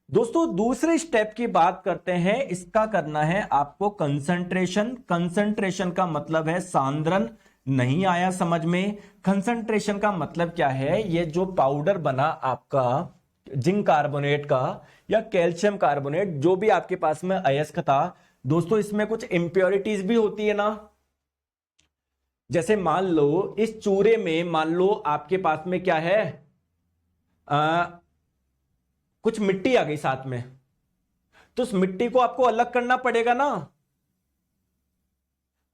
दोस्तों, दूसरे स्टेप की बात करते हैं। इसका करना है आपको कंसंट्रेशन। कंसंट्रेशन का मतलब है सांद्रण। नहीं आया समझ में। कंसंट्रेशन का मतलब क्या है, ये जो पाउडर बना आपका जिंक कार्बोनेट का या कैल्शियम कार्बोनेट, जो भी आपके पास में अयस्क था दोस्तों, इसमें कुछ इंप्योरिटीज भी होती है ना। जैसे मान लो इस चूरे में, मान लो आपके पास में क्या है, कुछ मिट्टी आ गई साथ में, तो उस मिट्टी को आपको अलग करना पड़ेगा ना।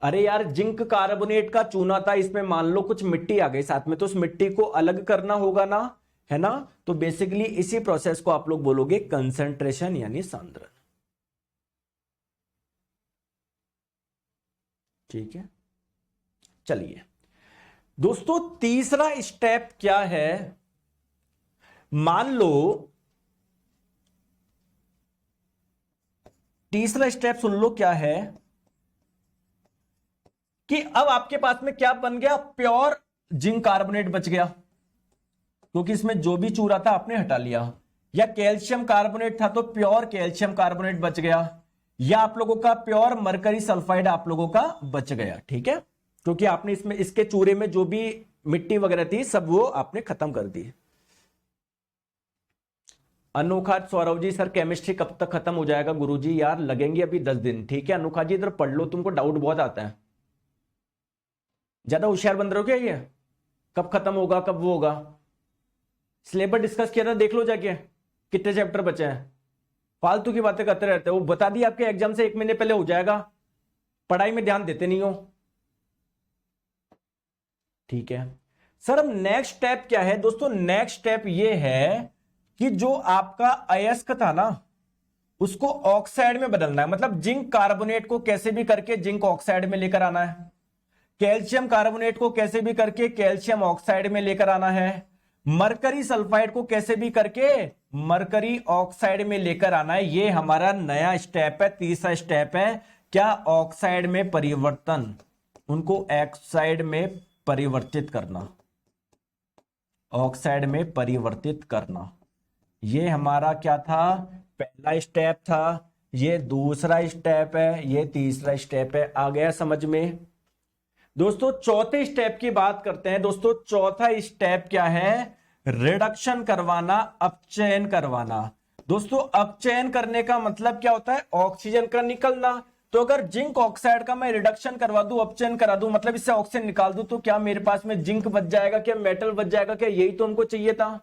अरे यार, जिंक कार्बोनेट का चूना था, इसमें मान लो कुछ मिट्टी आ गई साथ में, तो उस मिट्टी को अलग करना होगा ना, है ना। तो बेसिकली इसी प्रोसेस को आप लोग बोलोगे कंसंट्रेशन यानी सांद्रण। ठीक है, चलिए दोस्तों, तीसरा स्टेप क्या है। मान लो तीसरा स्टेप सुन लो क्या है, कि अब आपके पास में क्या बन गया, प्योर जिंक कार्बोनेट बच गया, क्योंकि इसमें जो भी चूरा था आपने हटा लिया। या कैल्शियम कार्बोनेट था तो प्योर कैल्शियम कार्बोनेट बच गया, या आप लोगों का प्योर मरकरी सल्फाइड आप लोगों का बच गया। ठीक है, क्योंकि आपने इसमें इसके चूरे में जो भी मिट्टी वगैरह थी सब वो आपने खत्म कर दी। अनोखा सौरभ जी, सर केमिस्ट्री कब तक खत्म हो जाएगा गुरुजी? यार लगेंगे अभी 10 दिन। ठीक है अनोखा जी, इधर पढ़ लो, तुमको डाउट बहुत आता है, ज्यादा होशियार बन रहे हो क्या? ये कब खत्म होगा, कब वो होगा? सिलेबस डिस्कस किया था, देख लो जाके कितने चैप्टर बचे हैं। फालतू की बातें करते रहते हो, वो बता दिया आपके एग्जाम से 1 महीने पहले हो जाएगा, पढ़ाई में ध्यान देते नहीं हो। ठीक है सर, अब नेक्स्ट स्टेप क्या है दोस्तों? नेक्स्ट स्टेप ये है कि जो आपका अयस्क था ना, उसको ऑक्साइड में बदलना है। मतलब जिंक कार्बोनेट को कैसे भी करके जिंक ऑक्साइड में लेकर आना है, कैल्शियम कार्बोनेट को कैसे भी करके कैल्शियम ऑक्साइड में लेकर आना है, मरकरी सल्फाइड को कैसे भी करके मरकरी ऑक्साइड में लेकर आना है। ये हमारा नया स्टेप है, तीसरा स्टेप है। क्या? ऑक्साइड में परिवर्तन, उनको ऑक्साइड में परिवर्तित करना, ऑक्साइड में परिवर्तित करना। ये हमारा क्या था? पहला स्टेप था। ये दूसरा स्टेप है, ये तीसरा स्टेप है। आ गया समझ में? दोस्तों चौथे स्टेप की बात करते हैं। दोस्तों चौथा स्टेप क्या है? रिडक्शन करवाना, अपचयन करवाना। दोस्तों अपचयन करने का मतलब क्या होता है? ऑक्सीजन का निकलना। तो अगर जिंक ऑक्साइड का मैं रिडक्शन करवा दूं, अपचयन करा दूं, मतलब इससे ऑक्सीजन निकाल दूं, तो क्या मेरे पास में जिंक बच जाएगा? क्या मेटल बच जाएगा? क्या यही तो हमको चाहिए था?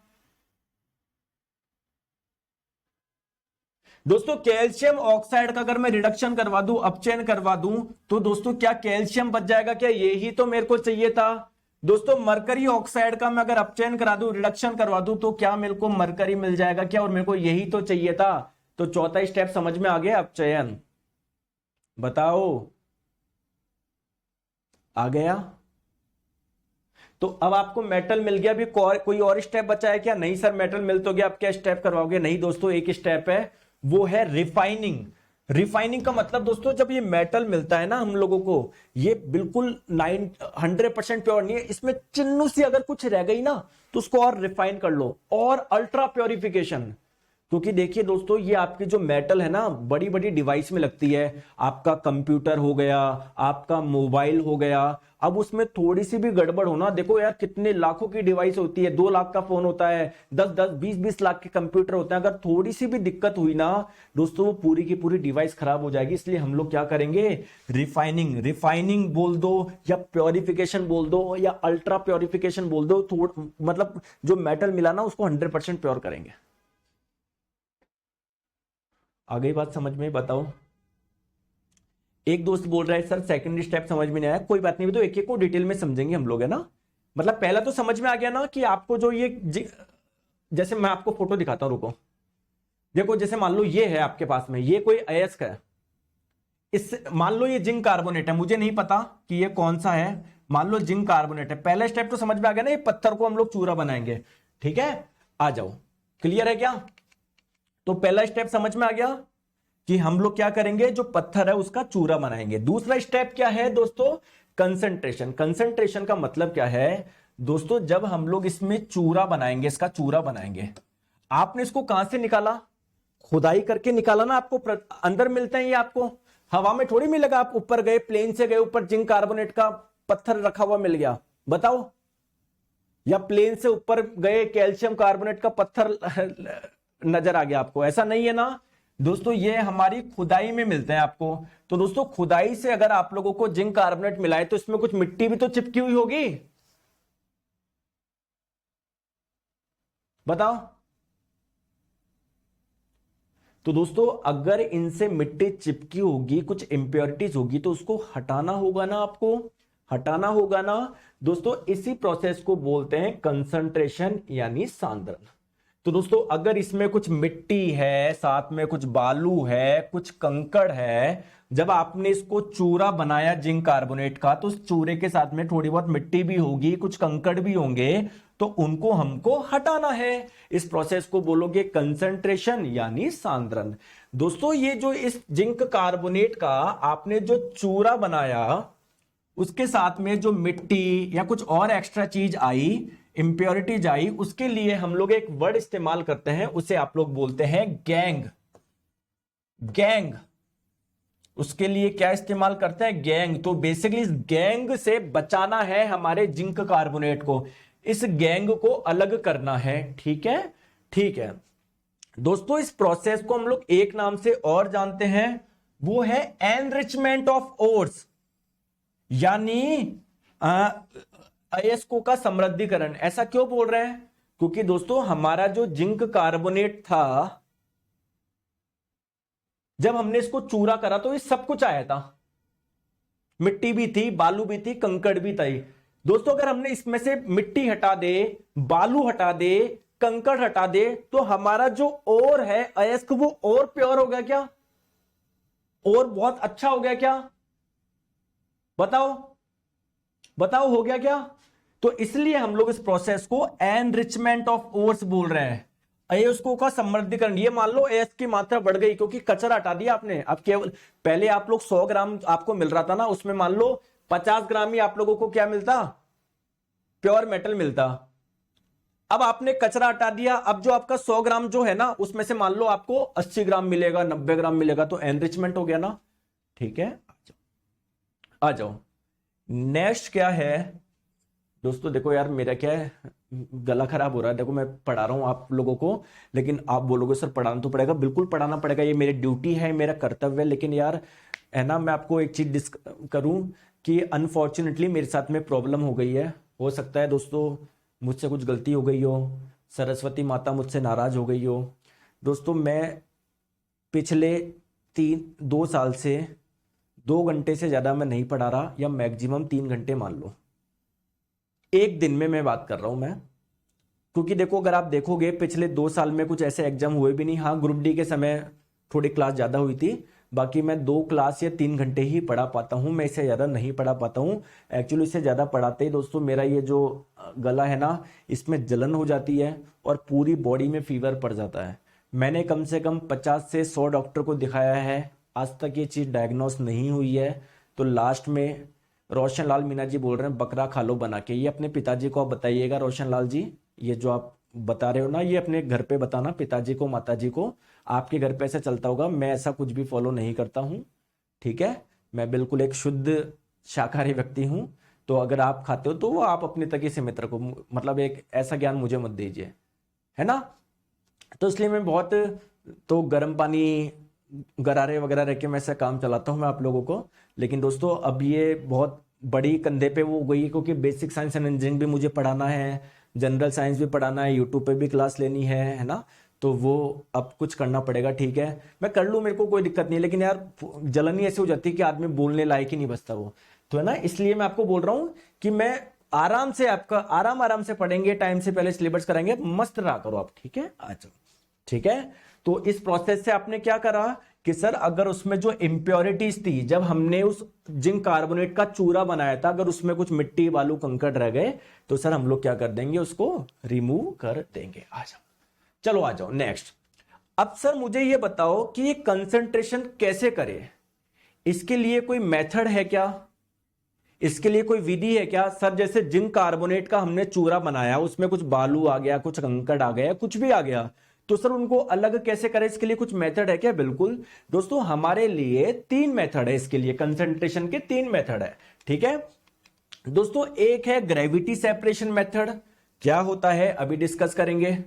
दोस्तों कैल्शियम ऑक्साइड का अगर मैं रिडक्शन करवा दूं, अपचयन करवा दूं, तो दोस्तों क्या कैल्शियम बच जाएगा? क्या यही तो मेरे को चाहिए था? दोस्तों मरकरी ऑक्साइड का मैं अगर अपचयन करा दूं, रिडक्शन करवा दूं, तो क्या मेरे को मरकरी मिल जाएगा? क्या? और मेरे को यही तो चाहिए था। तो चौथा स्टेप समझ में आ गया, अपचयन। बताओ आ गया? तो अब आपको मेटल मिल गया, अभी कोई और स्टेप बचा है क्या? नहीं सर मेटल मिल तो गया, अब क्या स्टेप करवाओगे? नहीं दोस्तों, एक स्टेप है, वो है रिफाइनिंग। रिफाइनिंग का मतलब दोस्तों, जब ये मेटल मिलता है ना हम लोगों को, ये बिल्कुल 100% प्योर नहीं है, इसमें चिन्नू सी अगर कुछ रह गई ना, तो उसको और रिफाइन कर लो, और अल्ट्रा प्योरिफिकेशन। क्योंकि देखिए दोस्तों, ये आपकी जो मेटल है ना, बड़ी बड़ी डिवाइस में लगती है। आपका कंप्यूटर हो गया, आपका मोबाइल हो गया, अब उसमें थोड़ी सी भी गड़बड़ होना, देखो यार कितने लाखों की डिवाइस होती है, 2 लाख का फोन होता है, 10-10 20-20 लाख के कंप्यूटर होते हैं। अगर थोड़ी सी भी दिक्कत हुई ना दोस्तों, वो पूरी की पूरी डिवाइस खराब हो जाएगी। इसलिए हम लोग क्या करेंगे? रिफाइनिंग। रिफाइनिंग बोल दो, या प्योरिफिकेशन बोल दो, या अल्ट्रा प्योरिफिकेशन बोल दो, मतलब जो मेटल मिला ना उसको 100% प्योर करेंगे। आ गई बात समझ में? बताओ। एक दोस्त बोल रहा है सर सेकंड स्टेप समझ में नहीं आया। कोई बात नहीं, तो एक एक को डिटेल में समझेंगे हम लोग, है ना। मतलब पहला तो समझ में आ गया ना कि आपको जो ये जैसे मैं आपको फोटो दिखाता हूं, रुको। देखो जैसे मान लो ये है आपके पास में, ये कोई अयस्क है, इस मान लो ये जिंक कार्बोनेट है, मुझे नहीं पता कि ये कौन सा है, मान लो जिंक कार्बोनेट है। पहला स्टेप तो समझ में आ गया ना, ये पत्थर को हम लोग चूरा बनाएंगे। ठीक है, आ जाओ, क्लियर है क्या? तो पहला स्टेप समझ में आ गया कि हम लोग क्या करेंगे, जो पत्थर है उसका चूरा बनाएंगे। दूसरा स्टेप क्या है दोस्तों? कंसंट्रेशन। कंसंट्रेशन का मतलब क्या है दोस्तों? जब हम लोग इसमें चूरा बनाएंगे, इसका चूरा बनाएंगे, आपने इसको कहां से निकाला? खुदाई करके निकाला ना। आपको अंदर मिलते हैं ये, आपको हवा में थोड़ी मिलेगा। आप ऊपर गए, प्लेन से गए ऊपर, जिंक कार्बोनेट का पत्थर रखा हुआ मिल गया, बताओ? या प्लेन से ऊपर गए, कैल्शियम कार्बोनेट का पत्थर नजर आ गया आपको? ऐसा नहीं है ना दोस्तों, ये हमारी खुदाई में मिलते हैं आपको। तो दोस्तों खुदाई से अगर आप लोगों को जिंक कार्बोनेट मिला है, तो इसमें कुछ मिट्टी भी तो चिपकी हुई होगी, बताओ। तो दोस्तों अगर इनसे मिट्टी चिपकी होगी, कुछ इंप्योरिटीज होगी, तो उसको हटाना होगा ना, आपको हटाना होगा ना दोस्तों। इसी प्रोसेस को बोलते हैं कंसंट्रेशन यानी सांद्रण। तो दोस्तों अगर इसमें कुछ मिट्टी है, साथ में कुछ बालू है, कुछ कंकड़ है, जब आपने इसको चूरा बनाया जिंक कार्बोनेट का, तो उस चूरे के साथ में थोड़ी बहुत मिट्टी भी होगी, कुछ कंकड़ भी होंगे, तो उनको हमको हटाना है। इस प्रोसेस को बोलोगे कंसंट्रेशन यानी सांद्रण। दोस्तों ये जो इस जिंक कार्बोनेट का आपने जो चूरा बनाया, उसके साथ में जो मिट्टी या कुछ और एक्स्ट्रा चीज आई, इंप्योरिटीज आई, उसके लिए हम लोग एक वर्ड इस्तेमाल करते हैं, उसे आप लोग बोलते हैं गैंग। गैंग, उसके लिए क्या इस्तेमाल करते हैं? गैंग। तो बेसिकली इस गैंग से बचाना है हमारे जिंक कार्बोनेट को, इस गैंग को अलग करना है। ठीक है, ठीक है दोस्तों। इस प्रोसेस को हम लोग एक नाम से और जानते हैं, वो है एनरिचमेंट ऑफ ओर्स, यानी अयस्कों का समृद्धिकरण। ऐसा क्यों बोल रहे हैं? क्योंकि दोस्तों हमारा जो जिंक कार्बोनेट था, जब हमने इसको चूरा करा तो ये सब कुछ आया था, मिट्टी भी थी, बालू भी थी, कंकड़ भी था। दोस्तों अगर हमने इसमें से मिट्टी हटा दे, बालू हटा दे, कंकड़ हटा दे, तो हमारा जो ओर है अयस्क, वो और प्योर हो गया क्या? और बहुत अच्छा हो गया क्या? बताओ बताओ, हो गया क्या? तो इसलिए हम लोग इस प्रोसेस को एनरिचमेंट ऑफ ओर्स बोल रहे हैं, अयस्कों का समृद्धिकरण। ये मान लो अयस्क की मात्रा बढ़ गई क्योंकि कचरा हटा दिया आपने। अब केवल पहले आप लोग 100 ग्राम आपको मिल रहा था ना, उसमें मान लो 50 ग्राम ही आप लोगों को क्या मिलता? प्योर मेटल मिलता। अब आपने कचरा हटा दिया, अब जो आपका 100 ग्राम जो है ना, उसमें से मान लो आपको 80 ग्राम मिलेगा, 90 ग्राम मिलेगा, तो एनरिचमेंट हो गया ना। ठीक है, आ जाओ। नेक्स्ट क्या है दोस्तों? देखो यार मेरा क्या है, गला खराब हो रहा है। देखो मैं पढ़ा रहा हूं आप लोगों को, लेकिन आप बोलोगे सर पढ़ाना तो पड़ेगा। बिल्कुल पढ़ाना पड़ेगा, ये मेरी ड्यूटी है, मेरा कर्तव्य है। लेकिन यार है ना, मैं आपको एक चीज करूं कि अनफॉर्चुनेटली मेरे साथ में प्रॉब्लम हो गई है। हो सकता है दोस्तों मुझसे कुछ गलती हो गई हो, सरस्वती माता मुझसे नाराज हो गई हो। दोस्तों मैं पिछले 2 साल से 2 घंटे से ज्यादा मैं नहीं पढ़ा रहा, या मैक्सिमम 3 घंटे मान लो एक दिन में मैं बात कर रहा हूं मैं। क्योंकि देखो अगर आप देखोगे पिछले 2 साल में कुछ ऐसे एग्जाम हुए भी नहीं। हाँ, ग्रुप डी के समय थोड़ी क्लास ज्यादा हुई थी, बाकी मैं 2 क्लास या 3 घंटे ही पढ़ा पाता हूं, मैं इससे ज्यादा नहीं पढ़ा पाता हूं। एक्चुअली इससे ज्यादा पढ़ाते ही दोस्तों मेरा ये जो गला है ना, इसमें जलन हो जाती है और पूरी बॉडी में फीवर पड़ जाता है। मैंने कम से कम 50 से 100 डॉक्टर को दिखाया है, आज तक ये चीज डायग्नोस नहीं हुई है। तो लास्ट में रोशन लाल मीना जी बोल रहे हैं बकरा खा लो बना के। ये अपने पिताजी को आप बताइएगा रोशन लाल जी, ये जो आप बता रहे हो ना, ये अपने घर पे बताना, पिताजी को, माताजी को। आपके घर पे ऐसा चलता होगा, मैं ऐसा कुछ भी फॉलो नहीं करता हूँ। ठीक है, मैं बिल्कुल एक शुद्ध शाकाहारी व्यक्ति हूँ। तो अगर आप खाते हो तो वो आप अपने तक ही सीमित रखो, मतलब एक ऐसा ज्ञान मुझे मत दीजिए, है ना। तो इसलिए मैं बहुत तो गर्म पानी, गरारे वगैरह रख के मैं ऐसा काम चलाता हूँ मैं आप लोगों को। लेकिन दोस्तों अब ये बहुत बड़ी कंधे पे वो गई है, क्योंकि बेसिक साइंस एंड इंजीनियरिंग भी मुझे पढ़ाना है, जनरल साइंस भी पढ़ाना है, यूट्यूब पे भी क्लास लेनी है ना। तो वो अब कुछ करना पड़ेगा। ठीक है, मैं कर लूँ, मेरे को कोई दिक्कत नहीं। लेकिन यार जलन ही ऐसी हो जाती है कि आदमी बोलने लायक ही नहीं बचता वो, तो है ना। इसलिए मैं आपको बोल रहा हूँ कि मैं आराम से, आपका आराम से पढ़ेंगे, टाइम से पहले सिलेबस कराएंगे, मस्त रहा करो आप। ठीक है, अच्छा ठीक है। तो इस प्रोसेस से आपने क्या करा कि सर अगर उसमें जो इंप्योरिटीज थी, जब हमने उस जिंक कार्बोनेट का चूरा बनाया था, अगर उसमें कुछ मिट्टी बालू कंकड़ रह गए, तो सर हम लोग क्या कर देंगे, उसको रिमूव कर देंगे। आ जाओ, चलो आ जाओ नेक्स्ट। अब सर मुझे ये बताओ कि ये कंसंट्रेशन कैसे करें, इसके लिए कोई मेथड है क्या, इसके लिए कोई विधि है क्या? सर जैसे जिंक कार्बोनेट का हमने चूरा बनाया, उसमें कुछ बालू आ गया, कुछ कंकड़ आ गया, कुछ भी आ गया, तो सर उनको अलग कैसे करें, इसके लिए कुछ मेथड है क्या? बिल्कुल दोस्तों, हमारे लिए 3 मेथड है इसके लिए, कंसंट्रेशन के 3 मेथड है। ठीक है दोस्तों, एक है ग्रेविटी सेपरेशन मेथड। क्या होता है अभी डिस्कस करेंगे।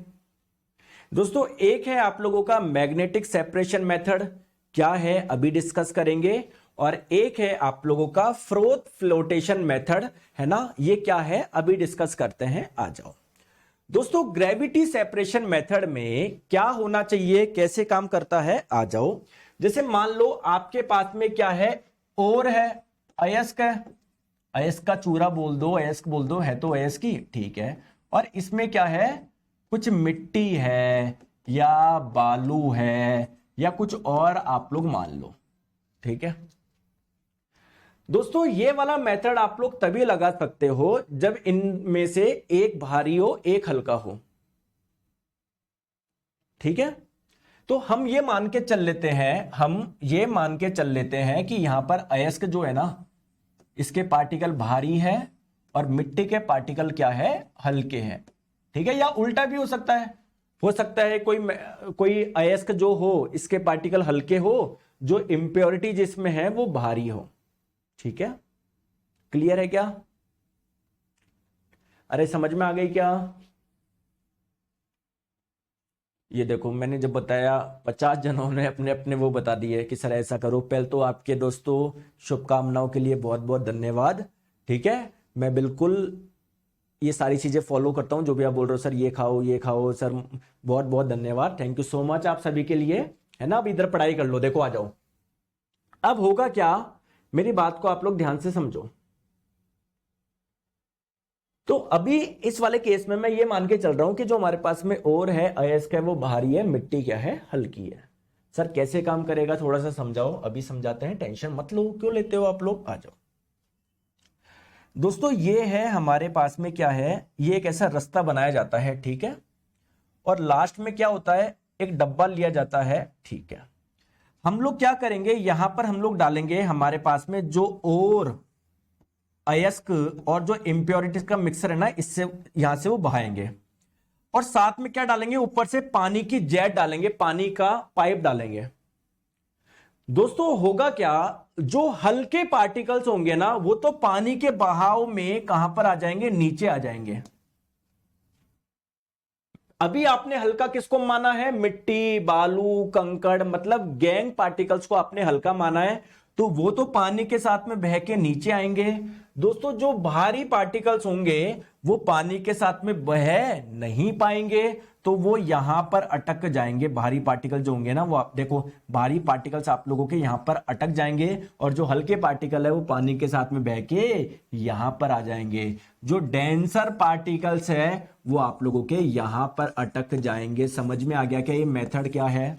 दोस्तों एक है आप लोगों का मैग्नेटिक सेपरेशन मेथड। क्या है अभी डिस्कस करेंगे। और एक है आप लोगों का फ्रोथ फ्लोटेशन मेथड, है ना। ये क्या है अभी डिस्कस करते हैं, आ जाओ। दोस्तों ग्रेविटी सेपरेशन मेथड में क्या होना चाहिए, कैसे काम करता है, आ जाओ। जैसे मान लो आपके पास में क्या है, और है, अयस्क है, अयस्क का चूरा बोल दो, अयस्क बोल दो, है तो अयस्क की, ठीक है। और इसमें क्या है, कुछ मिट्टी है या बालू है या कुछ और आप लोग मान लो, ठीक है। दोस्तों ये वाला मेथड आप लोग तभी लगा सकते हो जब इनमें से एक भारी हो एक हल्का हो, ठीक है। तो हम ये मान के चल लेते हैं, हम ये मान के चल लेते हैं कि यहां पर अयस्क जो है ना, इसके पार्टिकल भारी है और मिट्टी के पार्टिकल क्या है, हल्के हैं, ठीक है। या उल्टा भी हो सकता है कोई अयस्क जो हो इसके पार्टिकल हल्के हो, जो इंप्योरिटी जिसमें है वो भारी हो, ठीक है। क्लियर है क्या? अरे समझ में आ गई क्या? ये देखो मैंने जब बताया 50 जनों ने अपने अपने वो बता दिए कि सर ऐसा करो। पहले तो आपके दोस्तों शुभकामनाओं के लिए बहुत बहुत धन्यवाद, ठीक है। मैं बिल्कुल ये सारी चीजें फॉलो करता हूं, जो भी आप बोल रहे हो सर ये खाओ सर, बहुत बहुत धन्यवाद, थैंक यू सो मच आप सभी के लिए, है ना। अब इधर पढ़ाई कर लो, देखो आ जाओ। अब होगा क्या, मेरी बात को आप लोग ध्यान से समझो। तो अभी इस वाले केस में मैं ये मान के चल रहा हूं कि जो हमारे पास में और है, अयस्क है, वो भारी है, मिट्टी क्या है, हल्की है। सर कैसे काम करेगा थोड़ा सा समझाओ, अभी समझाते हैं, टेंशन मत लो, क्यों लेते हो आप लोग, आ जाओ। दोस्तों ये है हमारे पास में क्या है, ये एक ऐसा रास्ता बनाया जाता है, ठीक है। और लास्ट में क्या होता है, एक डब्बा लिया जाता है, ठीक है। हम लोग क्या करेंगे, यहां पर हम लोग डालेंगे हमारे पास में जो और अयस्क और जो इंप्योरिटीज का मिक्सर है ना, इससे यहां से वो बहाएंगे। और साथ में क्या डालेंगे, ऊपर से पानी की जेट डालेंगे, पानी का पाइप डालेंगे। दोस्तों होगा क्या, जो हल्के पार्टिकल्स होंगे ना, वो तो पानी के बहाव में कहां पर आ जाएंगे, नीचे आ जाएंगे। अभी आपने हल्का किसको माना है, मिट्टी बालू कंकड़, मतलब गैंग पार्टिकल्स को आपने हल्का माना है, तो वो तो पानी के साथ में बह के नीचे आएंगे। दोस्तों जो भारी पार्टिकल्स होंगे वो पानी के साथ में बह नहीं पाएंगे, तो वो यहां पर अटक जाएंगे। भारी पार्टिकल जो होंगे ना, वो आप देखो, भारी पार्टिकल्स आप लोगों के यहां पर अटक जाएंगे, और जो हल्के पार्टिकल है वो पानी के साथ में बह के यहां पर आ जाएंगे। जो डेंसर पार्टिकल्स है वो आप लोगों के यहां पर अटक जाएंगे। समझ में आ गया क्या ये मेथड क्या है,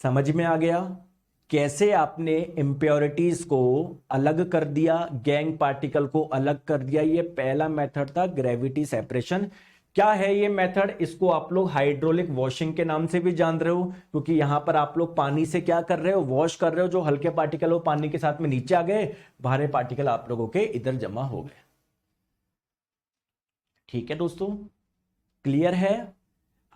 समझ में आ गया कैसे आपने इंप्योरिटीज को अलग कर दिया, गैंग पार्टिकल को अलग कर दिया। ये पहला मेथड था ग्रेविटी सेपरेशन। क्या है ये मेथड, इसको आप लोग हाइड्रोलिक वॉशिंग के नाम से भी जान रहे हो, क्योंकि यहां पर आप लोग पानी से क्या कर रहे हो, वॉश कर रहे हो। जो हल्के पार्टिकल हो पानी के साथ में नीचे आ गए, भारे पार्टिकल आप लोगों के इधर जमा हो गए, ठीक है दोस्तों। क्लियर है?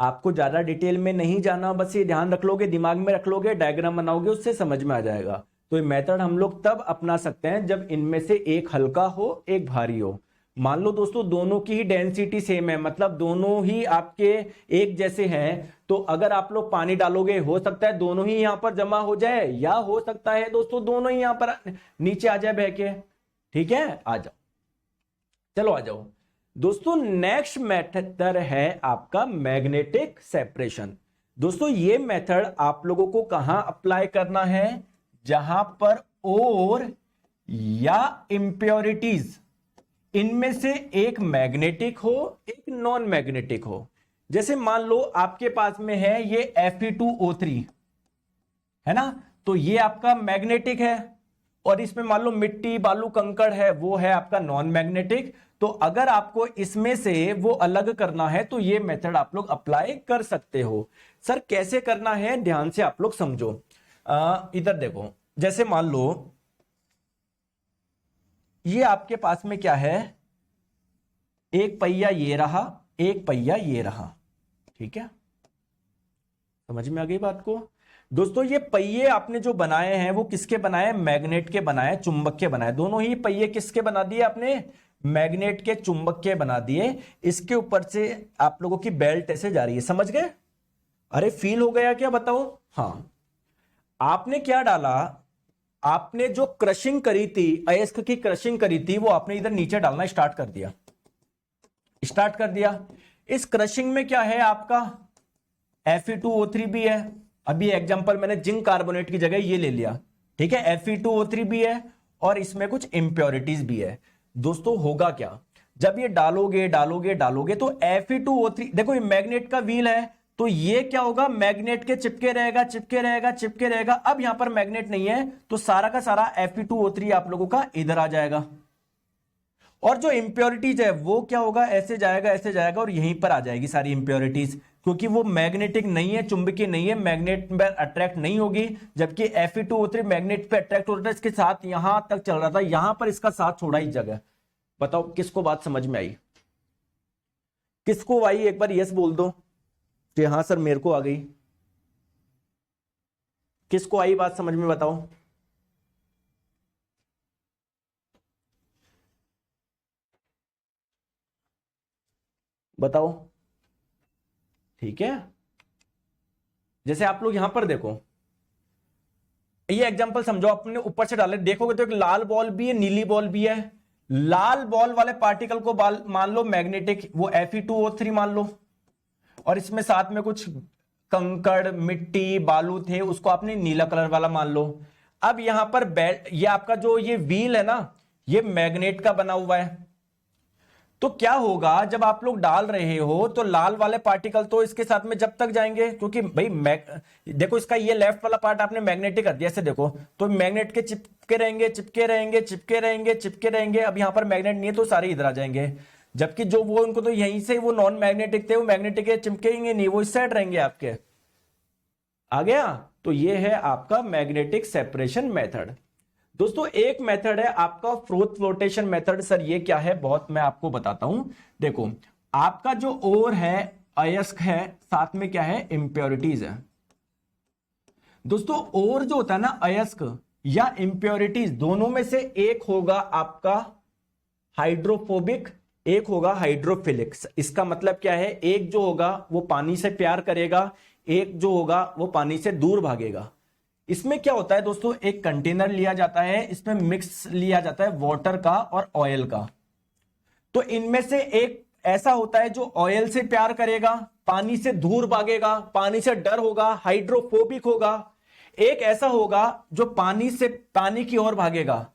आपको ज्यादा डिटेल में नहीं जाना, बस ये ध्यान रख लोगे, दिमाग में रख लोगे, डायग्राम बनाओगे, उससे समझ में आ जाएगा। तो ये मेथड हम लोग तब अपना सकते हैं जब इनमें से एक हल्का हो एक भारी हो। मान लो दोस्तों दोनों की ही डेंसिटी सेम है, मतलब दोनों ही आपके एक जैसे हैं, तो अगर आप लोग पानी डालोगे, हो सकता है दोनों ही यहां पर जमा हो जाए, या हो सकता है दोस्तों दोनों ही यहां पर नीचे आ जाए बह के, ठीक है। आ जाओ, चलो आ जाओ दोस्तों। नेक्स्ट मेथड है आपका मैग्नेटिक सेपरेशन। दोस्तों ये मेथड आप लोगों को कहां अप्लाई करना है, जहां पर और या इंप्योरिटीज इनमें से एक मैग्नेटिक हो एक नॉन मैग्नेटिक हो। जैसे मान लो आपके पास में है ये Fe2O3 है ना, तो ये आपका मैग्नेटिक है, और इसमें मान लो मिट्टी बालू कंकड़ है, वो है आपका नॉन मैग्नेटिक। तो अगर आपको इसमें से वो अलग करना है तो ये मेथड आप लोग अप्लाई कर सकते हो। सर कैसे करना है, ध्यान से आप लोग समझो। इधर देखो, जैसे मान लो ये आपके पास में क्या है, एक पहिया ये रहा, एक पहिया ये रहा, ठीक है। समझ में आ गई बात को? दोस्तों ये पहिए आपने जो बनाए हैं वो किसके बनाए, मैग्नेट के बनाए, चुंबक के बनाए। दोनों ही पहिए किसके बना दिए आपने, मैग्नेट के चुंबक के बना दिए। इसके ऊपर से आप लोगों की बेल्ट ऐसे जा रही है, समझ गए? अरे फील हो गया क्या, बताओ? हाँ, आपने क्या डाला, आपने जो क्रशिंग करी थी, अयस्क की क्रशिंग करी थी, वो आपने इधर नीचे डालना स्टार्ट कर दिया, स्टार्ट कर दिया। इस क्रशिंग में क्या है आपका Fe2O3 भी है। अभी एग्जांपल मैंने जिंक कार्बोनेट की जगह ये ले लिया, ठीक है। Fe2O3 भी है और इसमें कुछ इंप्योरिटीज भी है। दोस्तों होगा क्या, जब ये डालोगे डालोगे डालोगे तो Fe2O3, देखो ये मैग्नेट का व्हील है, तो ये क्या होगा, मैग्नेट के चिपके रहेगा चिपके रहेगा चिपके रहेगा। अब यहां पर मैग्नेट नहीं है तो सारा का सारा Fe2O3 आप लोगों का इधर आ जाएगा, और जो इंप्योरिटीज है वो क्या होगा, ऐसे जाएगा और यहीं पर आ जाएगी सारी इंप्योरिटीज, क्योंकि वो मैग्नेटिक नहीं है, चुंबकीय नहीं है, मैग्नेट पर अट्रैक्ट नहीं होगी। जबकि Fe2O3 मैग्नेट पे अट्रैक्ट हो रहा था, इसके साथ यहां तक चल रहा था, यहां पर इसका साथ छोड़ा इस जगह। बताओ किसको बात समझ में आई, किसको आई, एक बार यस बोल दो कि हाँ सर मेरे को आ गई। किसको आई बात समझ में, बताओ। बताओ, ठीक है। जैसे आप लोग यहां पर देखो, ये एग्जांपल समझो, अपने ऊपर से डाले, देखोगे तो एक लाल बॉल भी है, नीली बॉल भी है। लाल बॉल वाले पार्टिकल को मान लो मैग्नेटिक, वो Fe2O3 मान लो, और इसमें साथ में कुछ कंकड़ मिट्टी बालू थे, उसको आपने नीला कलर वाला मान लो। अब यहां पर ये आपका जो ये व्हील है ना, ये मैग्नेट का बना हुआ है। तो क्या होगा, जब आप लोग डाल रहे हो तो लाल वाले पार्टिकल तो इसके साथ में जब तक जाएंगे, क्योंकि भाई देखो इसका ये लेफ्ट वाला पार्ट आपने मैग्नेटिक कर दिया, ऐसे देखो तो मैग्नेट के चिपके रहेंगे चिपके रहेंगे चिपके रहेंगे चिपके रहेंगे। अब यहां पर मैग्नेट नहीं है तो सारे इधर आ जाएंगे, जबकि जो वो उनको तो यहीं से वो नॉन मैग्नेटिक थे, वो मैग्नेटिक के चिपकेंगे नहीं, वो इस साइड रहेंगे आपके। आ गया, तो ये है आपका मैग्नेटिक सेपरेशन मेथड। दोस्तों एक मेथड है आपका फ्रोथ फ्लोटेशन मेथड। सर ये क्या है, बहुत मैं आपको बताता हूं। देखो आपका जो ओर है अयस्क है, साथ में क्या है इंप्योरिटीज है। दोस्तों ओर जो होता है ना अयस्क या इंप्योरिटीज, दोनों में से एक होगा आपका हाइड्रोफोबिक, एक होगा हाइड्रोफिलिक। इसका मतलब क्या है, एक जो होगा वो पानी से प्यार करेगा, एक जो होगा वो पानी से दूर भागेगा। इसमें क्या होता है दोस्तों, एक कंटेनर लिया जाता है, इसमें मिक्स लिया जाता है वाटर का और ऑयल का। तो इनमें से एक ऐसा होता है जो ऑयल से प्यार करेगा, पानी से दूर भागेगा, पानी से डर होगा, हाइड्रोफोबिक होगा। एक ऐसा होगा जो पानी की ओर भागेगा,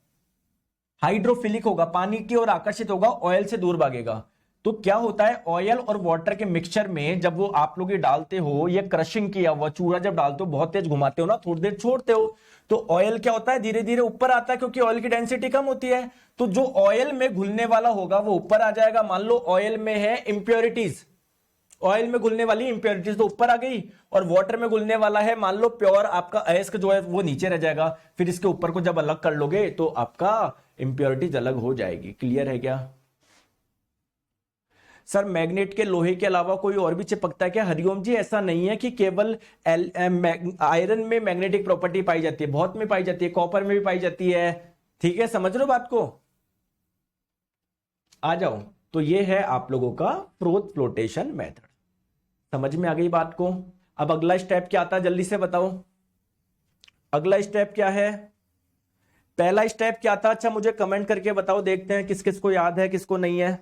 हाइड्रोफिलिक होगा, पानी की ओर आकर्षित होगा, ऑयल से दूर भागेगा। तो क्या होता है, ऑयल और वाटर के मिक्सचर में जब वो आप लोग ये डालते हो, ये क्रशिंग किया हुआ चूरा जब डालते हो, बहुत तेज घुमाते हो ना, थोड़ी देर छोड़ते हो, तो ऑयल क्या होता है, धीरे धीरे ऊपर आता है, क्योंकि ऑयल की डेंसिटी कम होती है। तो जो ऑयल में घुलने वाला होगा वो ऊपर आ जाएगा। मान लो ऑयल में है इंप्योरिटीज, ऑयल में घुलने वाली इंप्योरिटीज तो ऊपर आ गई, और वाटर में घुलने वाला है मान लो प्योर आपका अयस्क जो है वो नीचे रह जाएगा। फिर इसके ऊपर को जब अलग कर लोगे तो आपका इंप्योरिटीज अलग हो जाएगी। क्लियर है क्या सर? मैग्नेट के लोहे के अलावा कोई और भी चिपकता है क्या? हरिओम जी ऐसा नहीं है कि केवल आयरन में मैग्नेटिक प्रॉपर्टी पाई जाती है, बहुत में पाई जाती है, कॉपर में भी पाई जाती है। ठीक है, समझ लो बात को, आ जाओ। तो ये है आप लोगों का फ्रोथ फ्लोटेशन मेथड। समझ में आ गई बात को? अब अगला स्टेप क्या आता है, जल्दी से बताओ। अगला स्टेप क्या है? पहला स्टेप क्या था? अच्छा मुझे कमेंट करके बताओ, देखते हैं किस किस को याद है, किसको नहीं है।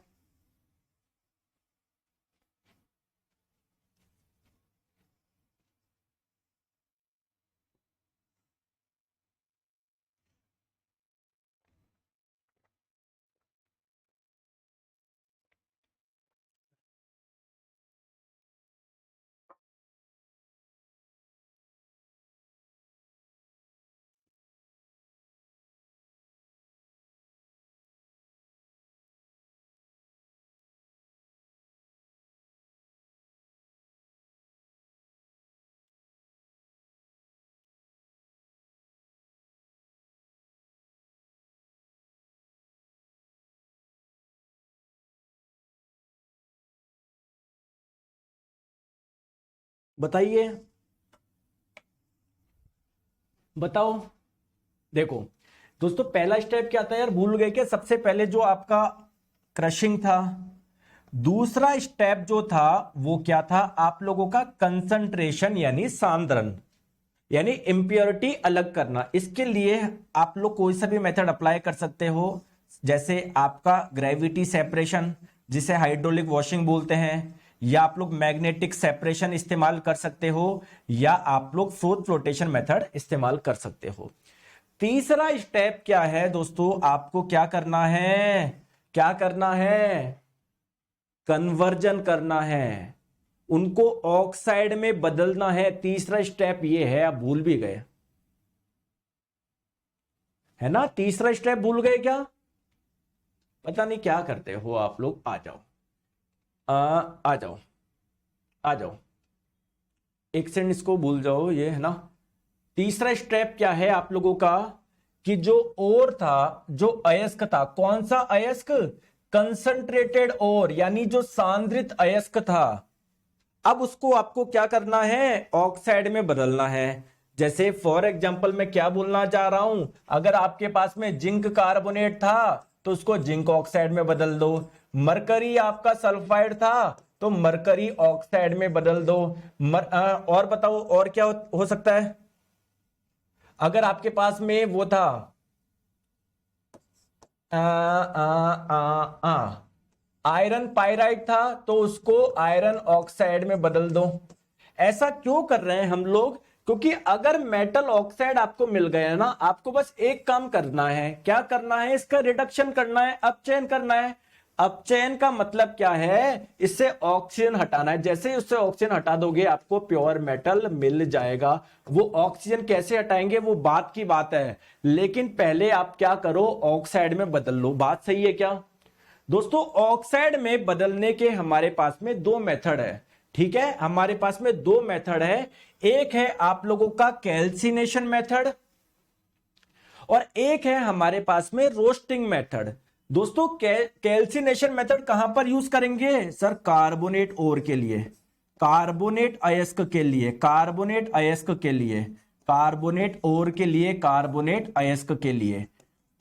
बताइए, बताओ। देखो दोस्तों पहला स्टेप क्या था यार, भूल गए क्या? सबसे पहले जो आपका क्रशिंग था। दूसरा स्टेप जो था वो क्या था, आप लोगों का कंसंट्रेशन यानी सांद्रण, यानी इंप्योरिटी अलग करना। इसके लिए आप लोग कोई सा भी मेथड अप्लाई कर सकते हो, जैसे आपका ग्रेविटी सेपरेशन, जिसे हाइड्रोलिक वॉशिंग बोलते हैं, या आप लोग मैग्नेटिक सेपरेशन इस्तेमाल कर सकते हो, या आप लोग फोर्थ फ्लोटेशन मेथड इस्तेमाल कर सकते हो। तीसरा स्टेप क्या है दोस्तों, आपको क्या करना है, क्या करना है, कन्वर्जन करना है, उनको ऑक्साइड में बदलना है। तीसरा स्टेप ये है, आप भूल भी गए है ना, तीसरा स्टेप भूल गए क्या, पता नहीं क्या करते हो आप लोग। आ जाओ, आ जाओ, आ जाओ, एक सेकंड, इसको भूल जाओ, ये है ना। तीसरा स्टेप क्या है आप लोगों का, कि जो ओर था, जो अयस्क था, कौन सा अयस्क, कंसंट्रेटेड ओर, यानी जो सांद्रित अयस्क था, अब उसको आपको क्या करना है, ऑक्साइड में बदलना है। जैसे फॉर एग्जांपल मैं क्या बोलना चाह रहा हूं, अगर आपके पास में जिंक कार्बोनेट था तो उसको जिंक ऑक्साइड में बदल दो, मरकरी आपका सल्फाइड था तो मरकरी ऑक्साइड में बदल दो। और बताओ और क्या हो सकता है, अगर आपके पास में वो था आयरन पाइराइड था तो उसको आयरन ऑक्साइड में बदल दो। ऐसा क्यों कर रहे हैं हम लोग, क्योंकि अगर मेटल ऑक्साइड आपको मिल गया ना, आपको बस एक काम करना है, क्या करना है, इसका रिडक्शन करना है, अपचयन करना है। अपचयन का मतलब क्या है, इससे ऑक्सीजन हटाना है। जैसे ही उससे ऑक्सीजन हटा दोगे आपको प्योर मेटल मिल जाएगा। वो ऑक्सीजन कैसे हटाएंगे वो बात की बात है, लेकिन पहले आप क्या करो, ऑक्साइड में बदल लो। बात सही है क्या दोस्तों। ऑक्साइड में बदलने के हमारे पास में दो मेथड है, ठीक है, हमारे पास में दो मेथड है। एक है आप लोगों का कैल्सिनेशन मेथड, और एक है हमारे पास में रोस्टिंग मेथड। दोस्तों कैल्सिनेशन मेथड कहां पर यूज करेंगे सर, कार्बोनेट ओर के लिए, कार्बोनेट अयस्क के लिए, कार्बोनेट अयस्क के लिए, कार्बोनेट ओर के लिए, कार्बोनेट अयस्क के लिए।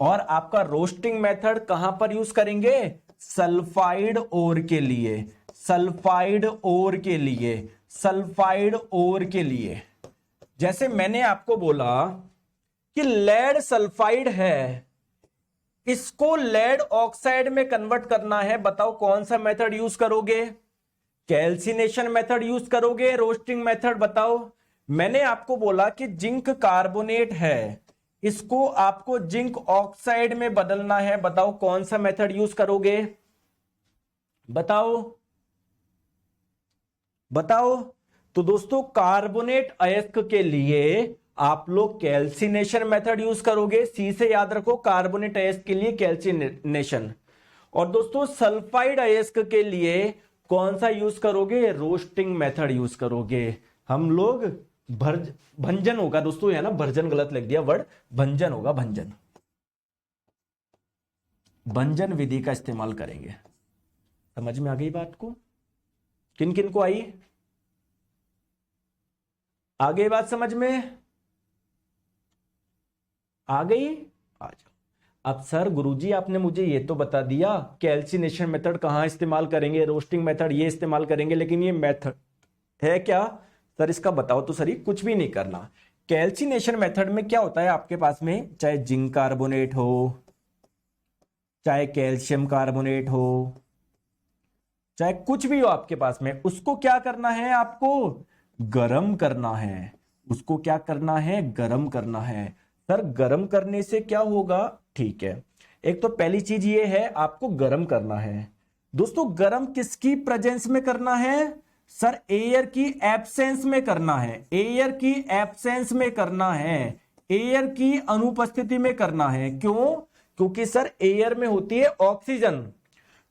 और आपका रोस्टिंग मेथड कहां पर यूज करेंगे, सल्फाइड ओर के लिए, सल्फाइड ओर के लिए, सल्फाइड ओर के लिए। जैसे मैंने आपको बोला कि लेड सल्फाइड है, इसको लेड ऑक्साइड में कन्वर्ट करना है, बताओ कौन सा मेथड यूज करोगे, कैल्सिनेशन मेथड यूज करोगे, रोस्टिंग मेथड, बताओ। मैंने आपको बोला कि जिंक कार्बोनेट है, इसको आपको जिंक ऑक्साइड में बदलना है, बताओ कौन सा मेथड यूज करोगे, बताओ बताओ। तो दोस्तों कार्बोनेट अयस्क के लिए आप लोग कैल्सिनेशन मेथड यूज करोगे, सी से याद रखो, कार्बोनेट अयस्क के लिए कैल्सिनेशन। और दोस्तों सल्फाइड अयस्क के लिए कौन सा यूज करोगे, रोस्टिंग मेथड यूज करोगे। हम लोग भंजन होगा दोस्तों, है ना, भंजन गलत लिख दिया वर्ड, भंजन होगा, भंजन, भंजन विधि का इस्तेमाल करेंगे। समझ में आ गई बात को, किन किन को आई, आ गई बात समझ में, आ गई, आ जाओ। अब सर गुरुजी आपने मुझे ये तो बता दिया कैल्सिनेशन मेथड कहां इस्तेमाल करेंगे, रोस्टिंग मेथड ये इस्तेमाल करेंगे, लेकिन ये मेथड है क्या सर, इसका बताओ तो सही। कुछ भी नहीं करना। कैल्सिनेशन मेथड में क्या होता है, आपके पास में चाहे जिंक कार्बोनेट हो, चाहे कैल्शियम कार्बोनेट हो, चाहे कुछ भी हो आपके पास में, उसको क्या करना है, आपको गरम करना है। उसको क्या करना है, गरम करना है। सर गरम करने से क्या होगा, ठीक है, एक तो पहली चीज ये है, आपको गरम करना है। दोस्तों गरम किसकी प्रेजेंस में करना है, सर एयर की एब्सेंस में करना है, एयर की एब्सेंस में करना है, एयर की अनुपस्थिति में करना है। क्यों, क्योंकि सर एयर में होती है ऑक्सीजन,